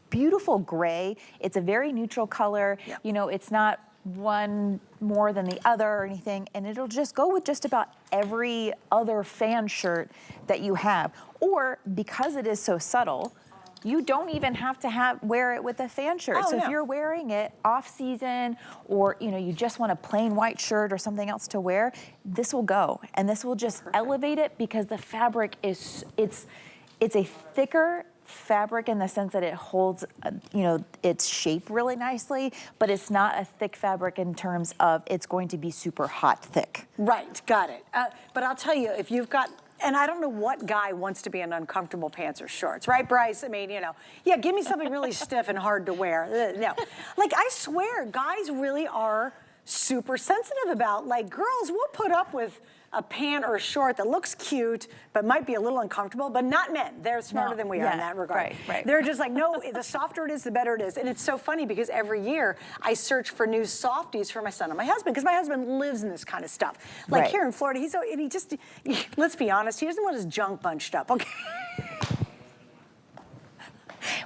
beautiful gray, it's a very neutral color. Yep. You know, it's not one more than the other or anything, and it'll just go with just about every other fan shirt that you have. Or because it is so subtle, you don't even have to wear it with a fan shirt. Oh, so no. if you're wearing it off season, or you know, you just want a plain white shirt or something else to wear, this will go, and this will just elevate it because the fabric is it's a thicker fabric in the sense that it holds, you know, its shape really nicely, but it's not a thick fabric in terms of it's going to be super hot thick. Right, got it. But I'll tell you, if you've got, and I don't know what guy wants to be in uncomfortable pants or shorts, right, Bryce? I mean, you know, yeah, give me something really stiff and hard to wear. No, like I swear, guys really are super sensitive about, like, girls will put up with a pant or a short that looks cute but might be a little uncomfortable, but not men. They're smarter than we are in that regard. Right. They're just like, no, the softer it is, the better it is. And it's so funny because every year I search for new softies for my son and my husband, because my husband lives in this kind of stuff. Like Right. here in Florida, let's be honest, he doesn't want his junk bunched up, okay?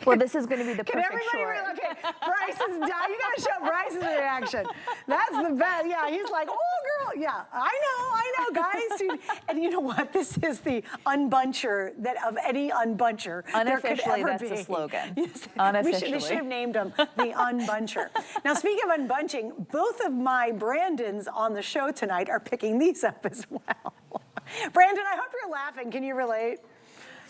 Well, this is going to be the Can perfect everybody short. okay, Bryce is dying. You gotta show Bryce's reaction. That's the best. Yeah, he's like, oh girl, Yeah, I know, guys. Dude. And you know what? This is the unbuncher that of any unbuncher there could Unofficially, ever that's be. the slogan. Yes. Unofficially. They should have named him the Unbuncher. Now, speaking of unbunching, both of my Brandons on the show tonight are picking these up as well. Brandon, I hope you're laughing. Can you relate?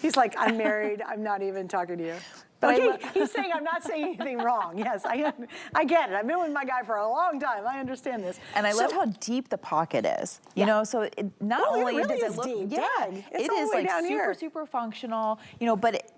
He's like, I'm married. I'm not even talking to you. But okay, he's saying I'm not saying anything wrong. Yes, I get it. I've been with my guy for a long time. I understand this. And I love how deep the pocket is. You know, so it, not only really does is it look, deep. yeah, Dang, it's it all the is way like down super, here. super functional. You know, but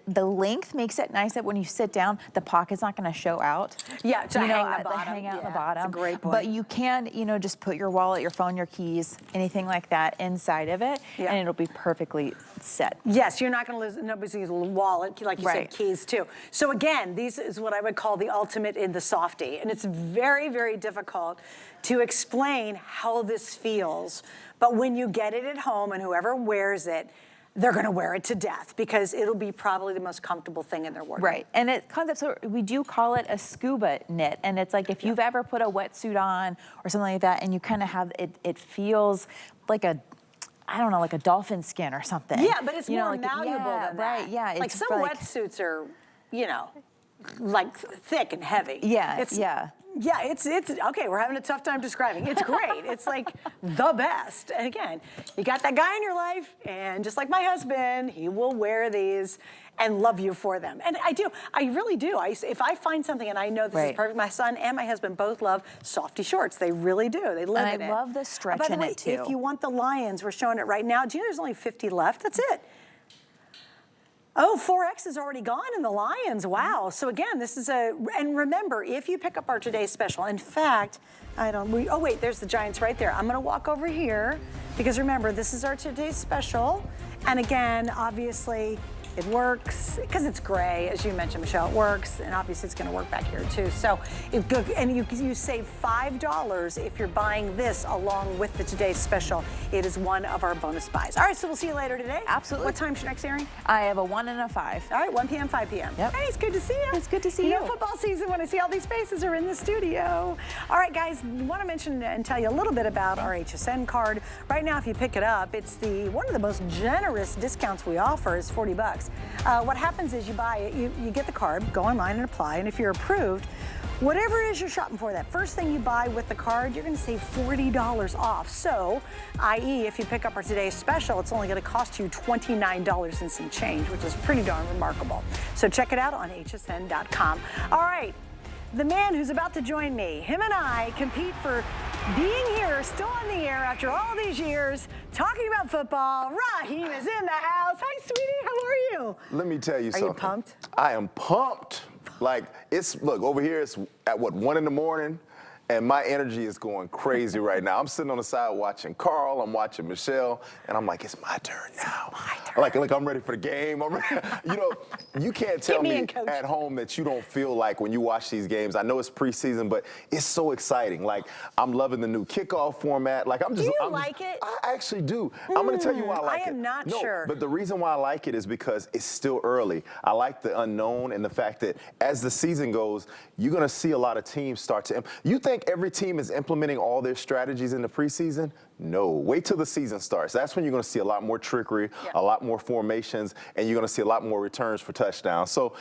the length makes it nice that when you sit down, the pocket's not going to show out. Yeah, to you know, hang the bottom. hang out Yeah, the bottom. that's a great point. But you can, you know, just put your wallet, your phone, your keys, anything like that inside of it, and it'll be perfectly set. Yes, you're not going to lose. Nobody's going to use a wallet, like you said, keys too. So again, these is what I would call the ultimate in the softie, and it's very, very difficult to explain how this feels. But when you get it at home, and whoever wears it, they're going to wear it to death because it'll be probably the most comfortable thing in their wardrobe. Right, and it concept, so we do call it a scuba knit, and it's like if you've ever put a wetsuit on or something like that, and you kind of have it feels like a, I don't know, like a dolphin skin or something. Yeah, but it's more like, malleable than that. Right, yeah. Like it's some like, wetsuits are, you know, like thick and heavy. Yeah, Yeah, it's okay. We're having a tough time describing. It's great. It's like the best. And again, you got that guy in your life, and just like my husband, he will wear these and love you for them. And I do. I really do. If I find something and I know this is perfect, my son and my husband both love softy shorts. They really do. They live in it. And I love the stretch By the in way, it too. if you want the Lions, we're showing it right now. Do you know there's only 50 left? That's it. Oh, 4X is already gone in the Lions. Wow. So again, this is and remember, if you pick up our today's special, in fact, oh wait, there's the Giants right there. I'm gonna walk over here because remember, this is our today's special. And again, obviously, it works because it's gray, as you mentioned, Michelle. It works, and obviously it's going to work back here too. So, and you save $5 if you're buying this along with the today's special. It is one of our bonus buys. All right, so we'll see you later today. Absolutely. What time's your next airing? I have a 1 and a 5. All right, 1 p.m., 5 p.m. Yep. Hey, it's good to see you. It's good to see you. You know, football season when I see all these faces are in the studio. All right, guys, want to mention and tell you a little bit about our HSN card. Right now, if you pick it up, it's one of the most generous discounts we offer is $40. What happens is you buy it, you get the card, go online and apply, and if you're approved, whatever it is you're shopping for, that first thing you buy with the card, you're going to save $40 off. So, i.e., if you pick up our today's special, it's only going to cost you $29 and some change, which is pretty darn remarkable. So check it out on hsn.com. All right, the man who's about to join me, him and I compete for being here, still on the air after all these years, talking about football. Raheem is in the house. Hi, sweetie. How are you? Let me tell you something. Are you pumped? I am pumped. Like, look, over here it's at 1 in the morning, and my energy is going crazy right now. I'm sitting on the side watching Carl, I'm watching Michelle, and I'm like, it's my turn now. Like I'm ready for the game. I'm ready. You know, you can't tell me at home that you don't feel like when you watch these games. I know it's preseason, but it's so exciting. Like, I'm loving the new kickoff format. Like, Do you like it? I actually do. I'm going to tell you why I like it. I am not sure. But the reason why I like it is because it's still early. I like the unknown and the fact that as the season goes, you're going to see a lot of teams start to. You think every team is implementing all their strategies in the preseason? No. Wait till the season starts. That's when you're going to see a lot more trickery, a lot more formations, and you're going to see a lot more returns for touchdowns. So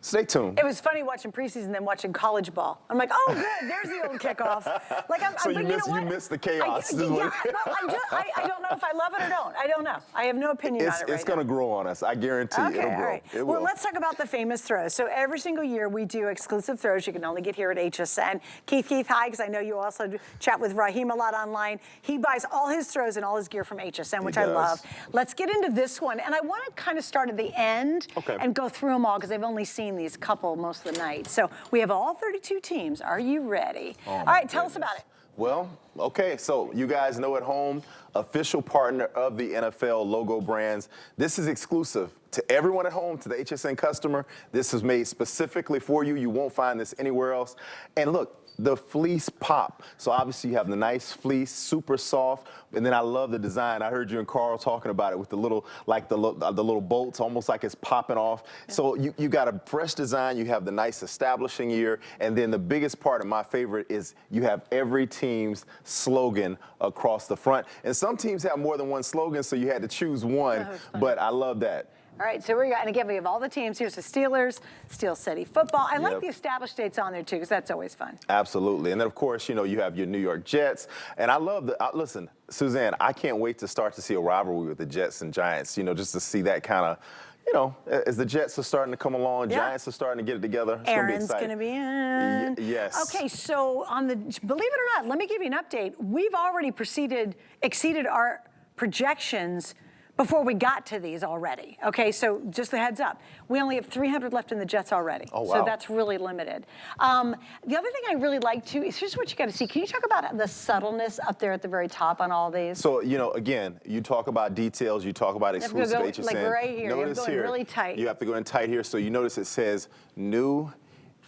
stay tuned. It was funny watching preseason than watching college ball. I'm like, oh, good, there's the old kickoff. Like, So you missed the chaos. I don't know if I love it or don't. I don't know. I have no opinion on it right It's going to grow on us. I guarantee it'll grow. All right. It will. Well, let's talk about the famous throws. So every single year we do exclusive throws you can only get here at HSN. Keith, hi, because I know you also chat with Raheem a lot online. He buys all his throws and all his gear from HSN, which I love. Let's get into this one. And I want to kind of start at the end and go through them all because I've only seen these couple most of the night. So we have all 32 teams. Are you ready? All right, tell us about it. Well, okay, so you guys know at home, official partner of the NFL logo brands. This is exclusive to everyone at home, to the HSN customer. This is made specifically for you. You won't find this anywhere else. And look, the fleece pop. So obviously you have the nice fleece, super soft, and then I love the design. I heard you and Carl talking about it with the little, like the little bolts, almost like it's popping off. Yeah. So you got a fresh design, you have the nice establishing ear, and then the biggest part of my favorite is you have every team's slogan across the front. And some teams have more than one slogan, so you had to choose one, but I love that. All right, so we got, and again, we have all the teams. Here's the Steelers, Steel City football. I like the established dates on there too, because that's always fun. Absolutely, and then of course, you know, you have your New York Jets, and I love the, listen, Suzanne, I can't wait to start to see a rivalry with the Jets and Giants, you know, just to see that kind of, you know, as the Jets are starting to come along, Giants are starting to get it together. It's Aaron's going to be in. Yes. Okay, so on the, believe it or not, let me give you an update. We've already exceeded our projections before we got to these already. Okay, so just a heads up. We only have 300 left in the Jets already. Oh, wow. So that's really limited. The other thing I really like too is here's what you got to see. Can you talk about the subtleness up there at the very top on all these? So, you know, again, you talk about details, you talk about exclusive HSN. Like right here, you have to go in really tight. You have to go in tight here. So you notice it says New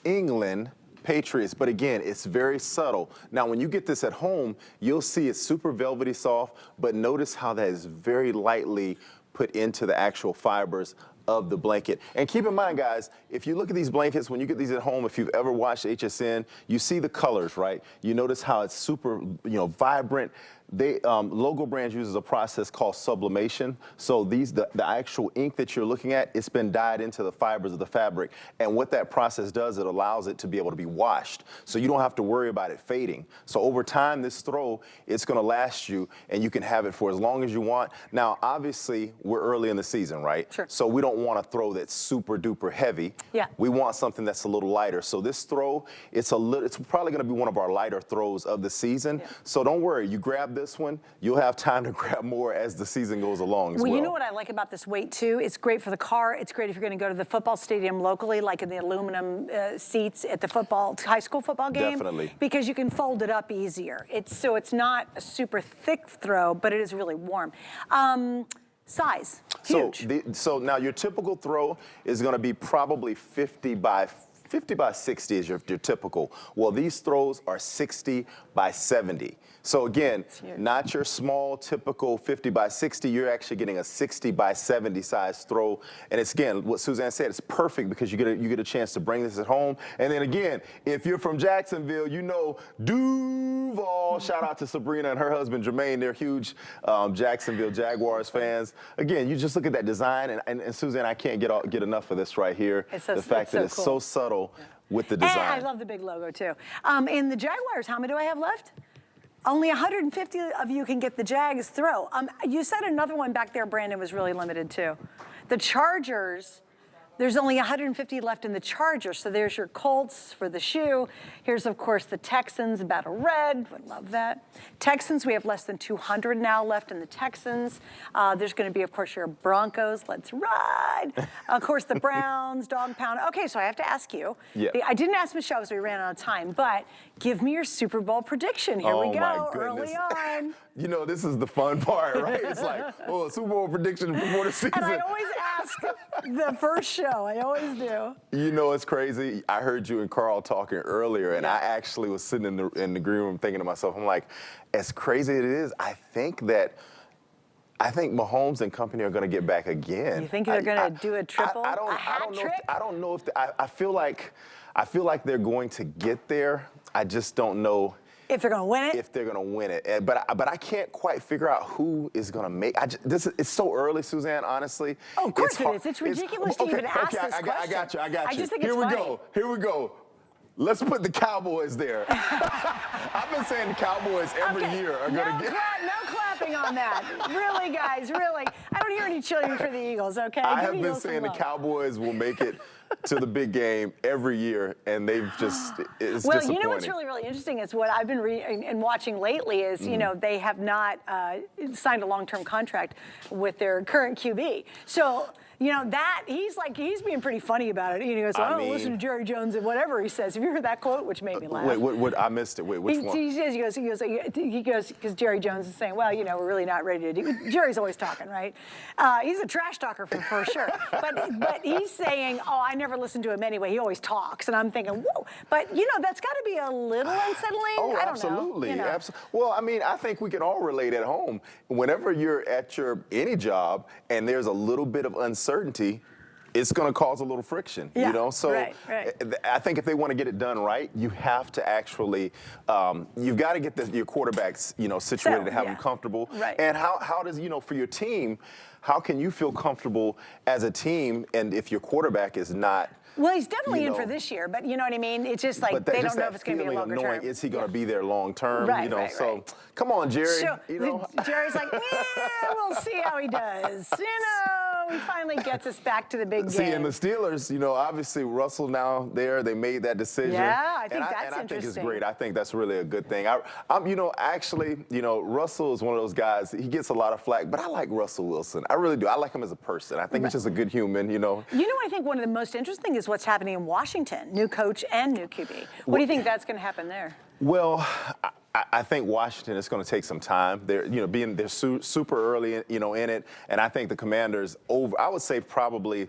England Patriots, but again, it's very subtle. Now, when you get this at home, you'll see it's super velvety soft, but notice how that is very lightly put into the actual fibers of the blanket. And keep in mind, guys, if you look at these blankets, when you get these at home, if you've ever watched HSN, you see the colors, right? You notice how it's super, you know, vibrant. They, Logo Brands uses a process called sublimation. So the actual ink that you're looking at, it's been dyed into the fibers of the fabric. And what that process does, it allows it to be able to be washed. So you don't have to worry about it fading. So over time, this throw, it's gonna last you and you can have it for as long as you want. Now, obviously, we're early in the season, right? Sure. So we don't want a throw that's super duper heavy. Yeah. We want something that's a little lighter. So this throw, it's probably gonna be one of our lighter throws of the season. Yeah. So don't worry, you grab this one, you'll have time to grab more as the season goes along as well. You know what I like about this weight too? It's great for the car. It's great if you're going to go to the football stadium locally, like in the aluminum seats at the high school football game. Definitely. Because you can fold it up easier. So it's not a super thick throw, but it is really warm. Size, huge. So now your typical throw is going to be probably 50 by 60 is your typical. Well, these throws are 60 by 70. So again, not your small typical 50 by 60, you're actually getting a 60 by 70 size throw. And it's, again, what Suzanne said, it's perfect because you get a chance to bring this at home. And then again, if you're from Jacksonville, you know Duval. Shout out to Sabrina and her husband Jermaine. They're huge Jacksonville Jaguars fans. Again, you just look at that design, and Suzanne, I can't get enough of this right here. The fact that it's so subtle with the design. And I love the big logo too. In the Jaguars, how many do I have left? Only 150 of you can get the Jags throw. You said another one back there, Brandon, was really limited too. The Chargers, there's only 150 left in the Chargers. So there's your Colts for the shoe. Here's, of course, the Texans, battle red. Would love that. Texans, we have less than 200 now left in the Texans. There's going to be, of course, your Broncos. Let's ride. Of course, the Browns, dog pound. Okay, so I have to ask you. Yeah. I didn't ask Michelle because we ran out of time, but give me your Super Bowl prediction. Here we go, early on. You know, this is the fun part, right? It's like, oh, Super Bowl prediction before the season. And I always ask the first show. I always do. You know, it's crazy. I heard you and Carl talking earlier, and I actually was sitting in the green room thinking to myself, I'm like, as crazy as it is, I think Mahomes and company are going to get back again. You think they're going to do a triple? I don't know if I feel like they're going to get there. I just don't know if they're going to win it. If they're going to win it, but I can't quite figure out who is going to make. It's so early, Suzanne. Honestly. Oh, of course it is. It's ridiculous to even ask this question. I got you. I just think it's funny. Here we go. Let's put the Cowboys there. I've been saying the Cowboys every year are going to get. No clapping on that. Really, guys, really. I don't hear any cheering for the Eagles, okay? I have been saying the Cowboys will make it to the big game every year, and they've just, it's disappointing. You know what's really, really interesting is what I've been reading and watching lately is, you know, they have not signed a long-term contract with their current QB. So, you know, he's being pretty funny about it. He goes, I don't listen to Jerry Jones and whatever he says. Have you heard that quote, which made me laugh? Wait, what I missed it. Wait, which one? He goes, because Jerry Jones is saying, well, you we're really not ready to do. Jerry's always talking, right? He's a trash talker for sure. But he's saying, oh, I never listen to him anyway. He always talks. And I'm thinking, whoa. But, that's got to be a little unsettling. Oh, I don't absolutely. know. Well, I mean, I think we can all relate at home. Whenever you're at any job and there's a little bit of uncertainty, it's going to cause a little friction, So right. I think if they want to get it done right, you have to actually, you've got to get your quarterbacks, situated to have them comfortable. Right. And how does, for your team, how can you feel comfortable as a team, and if your quarterback is not? Well, he's definitely in for this year, but you know what I mean? It's just like they don't know if it's going to be a longer term. Is he going to be there long term? Right, So come on, Jerry. So, Jerry's like, we'll see how he does. He finally gets us back to the big game. See, and the Steelers, obviously Russell now they made that decision. Yeah, I think that's interesting. I think it's interesting. great. I think that's really a good thing. Russell is one of those guys, he gets a lot of flack, but I like Russell Wilson. I really do. I like him as a person. I think he's just a good human, I think one of the most interesting is what's happening in Washington, new coach and new QB. What do you think that's going to happen there? Well, I think Washington is going to take some time. They're, they're super early, in it, and I think the Commanders I would say probably,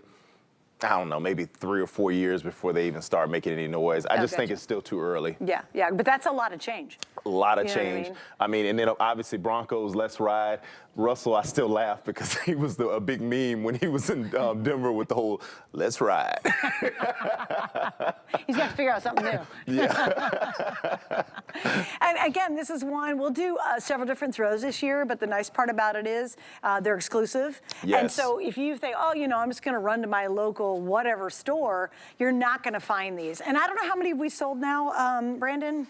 I don't know, maybe 3 or 4 years before they even start making any noise. I just think it's still too early. Yeah, but that's a lot of change. A lot of change. I mean, and then obviously Broncos, let's ride. Russell, I still laugh because he was a big meme when he was in Denver with the whole let's ride. He's got to figure out something new. Yeah. And again, this is one, we'll do several different throws this year, but the nice part about it is they're exclusive. Yes. And so if you think, I'm just going to run to my local whatever store, you're not going to find these. And I don't know how many we sold now, Brandon?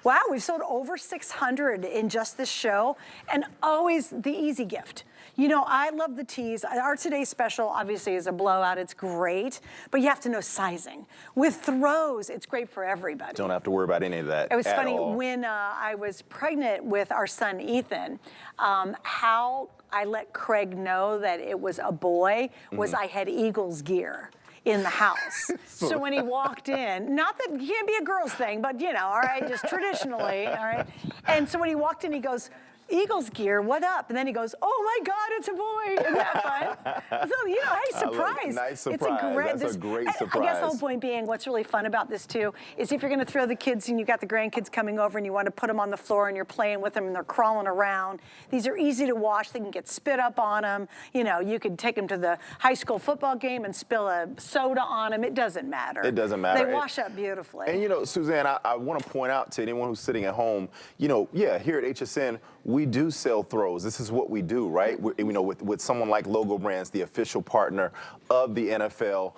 Wow, we've sold over 600 in just this show, and always the easy gift. I love the tees. Our today's special obviously is a blowout. It's great, but you have to know sizing. With throws, it's great for everybody. Don't have to worry about any of that. It was funny all. when I was pregnant with our son Ethan, how I let Craig know that it was a boy was I had Eagles gear in the house. So when he walked in, not that it can't be a girl's thing, but all right, just traditionally, all right. And so when he walked in, he goes, Eagles gear, what up? And then he goes, oh my God, it's a boy. Isn't that fun? So, hey, surprise. Nice surprise. It's a great surprise. I guess the whole point being, what's really fun about this too, is if you're gonna throw the kids and you got the grandkids coming over and you want to put them on the floor and you're playing with them and they're crawling around, these are easy to wash. They can get spit up on them. You could take them to the high school football game and spill a soda on them. It doesn't matter. It doesn't matter. They wash up beautifully. And Suzanne, I want to point out to anyone who's sitting at home, here at HSN, we do sell throws. This is what we do, right? With someone like Logo Brands, the official partner of the NFL,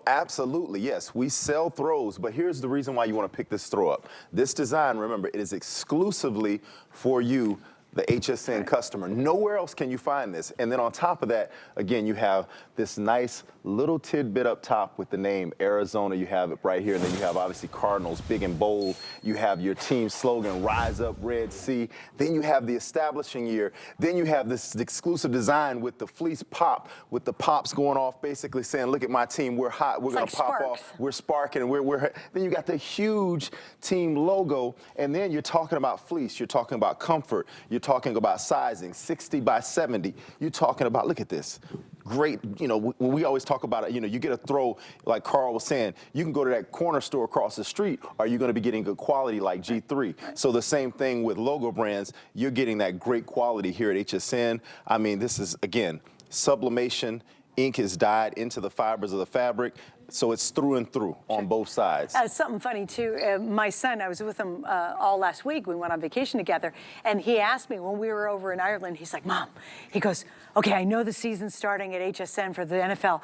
absolutely, yes, we sell throws, but here's the reason why you want to pick this throw up. This design, remember, it is exclusively for you, the HSN customer. Nowhere else can you find this. And then on top of that, again, you have this nice little tidbit up top with the name Arizona. You have it right here. And then you have obviously Cardinals, big and bold. You have your team slogan, Rise Up Red Sea. Then you have the establishing year. Then you have this exclusive design with the fleece pop, with the pops going off, basically saying, look at my team, we're hot, we're gonna pop off, we're sparking, and we're then you got the huge team logo, and then you're talking about fleece, you're talking about comfort, you're talking about sizing, 60 by 70. You're talking about, look at this. Great, when we always talk about it, you get a throw, like Carl was saying, you can go to that corner store across the street, or you're gonna be getting good quality like G3. So the same thing with Logo Brands, you're getting that great quality here at HSN. I mean, this is, again, sublimation, ink is dyed into the fibers of the fabric. So it's through and through on both sides. Something funny too, my son, I was with him all last week. We went on vacation together, and he asked me when we were over in Ireland, he's like, Mom, he goes, okay, I know the season's starting at HSN for the NFL.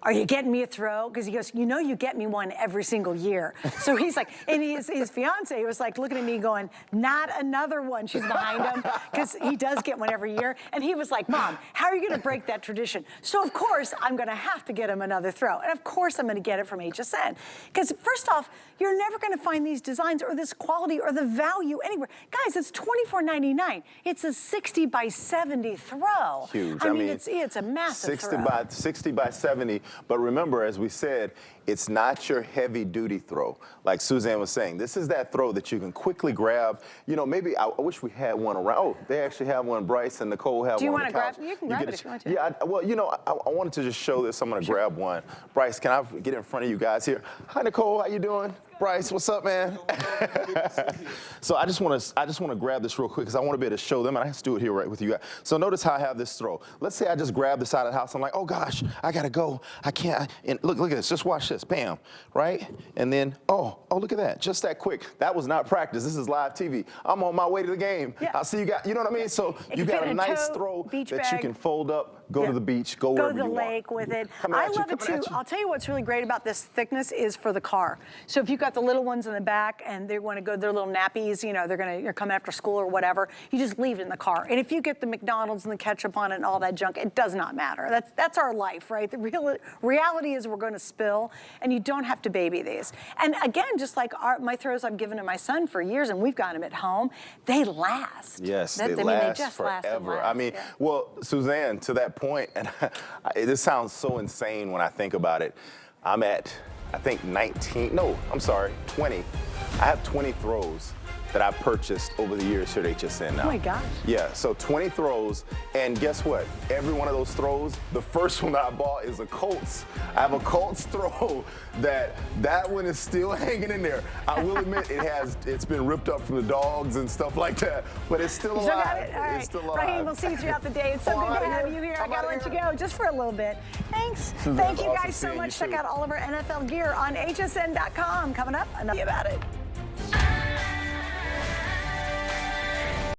Are you getting me a throw? Because he goes, you get me one every single year. So he's like, and his fiance was like looking at me going, not another one. She's behind him, because he does get one every year. And he was like, Mom, how are you gonna break that tradition? So of course, I'm gonna have to get him another throw. And of course, I'm gonna get it from HSN. Because first off, you're never gonna find these designs or this quality or the value anywhere. Guys, it's $24.99. It's a 60 by 70 throw. Huge. I mean, it's a massive 60 by 70. But remember, as we said, It's not your heavy duty throw. Like Suzanne was saying, this is that throw that you can quickly grab. You know, maybe I wish we had one around. Oh, they actually have one. Bryce and Nicole have one. Do you want to grab? You can grab it if you want to. Yeah, well, you know, I wanted to just show this. I'm going to grab one. Bryce, can I get in front of you guys here? Hi, Nicole. How you doing? Bryce, what's up, man? So I just want to grab this real quick because I want to be able to show them, and I have to do it here right with you guys. So notice how I have this throw. Let's say I just grab the side of the house. I'm like, oh gosh, I gotta go. I can't. And look at this. Just watch this. Bam, right? And then oh, look at that. Just that quick. That was not practice. This is live TV. I'm on my way to the game. Yeah. I'll see you guys. You know what I mean? So you got a nice throw that you can fold up, go to the beach, go wherever you want. Go to the lake with it. I love it too. I'll tell you what's really great about this thickness is for the car. So if you've got the little ones in the back and they want to go their little nappies, you know, you're coming after school or whatever, you just leave it in the car. And if you get the McDonald's and the ketchup on it and all that junk, it does not matter. That's our life, right? The reality is we're going to spill, and you don't have to baby these. And again, just like my throws I've given to my son for years, and we've got them at home, they last. Yes, they last forever. I mean, well, Suzanne, to that point, and this sounds so insane when I think about it. I'm at, I think 20. I have 20 throws that I've purchased over the years here at HSN now. Oh my gosh. Yeah, so 20 throws, and guess what? Every one of those throws, the first one that I bought is a Colts. I have a Colts throw that one is still hanging in there. I will admit it's been ripped up from the dogs and stuff like that, but it's still alive. You still got it? All right. It's still alive. Raheem, we'll see you throughout the day. It's so good to have you here. I gotta let you go just for a little bit. Thanks. Thank you guys so much. Check out all of our NFL gear on hsn.com. Coming up, enough about it.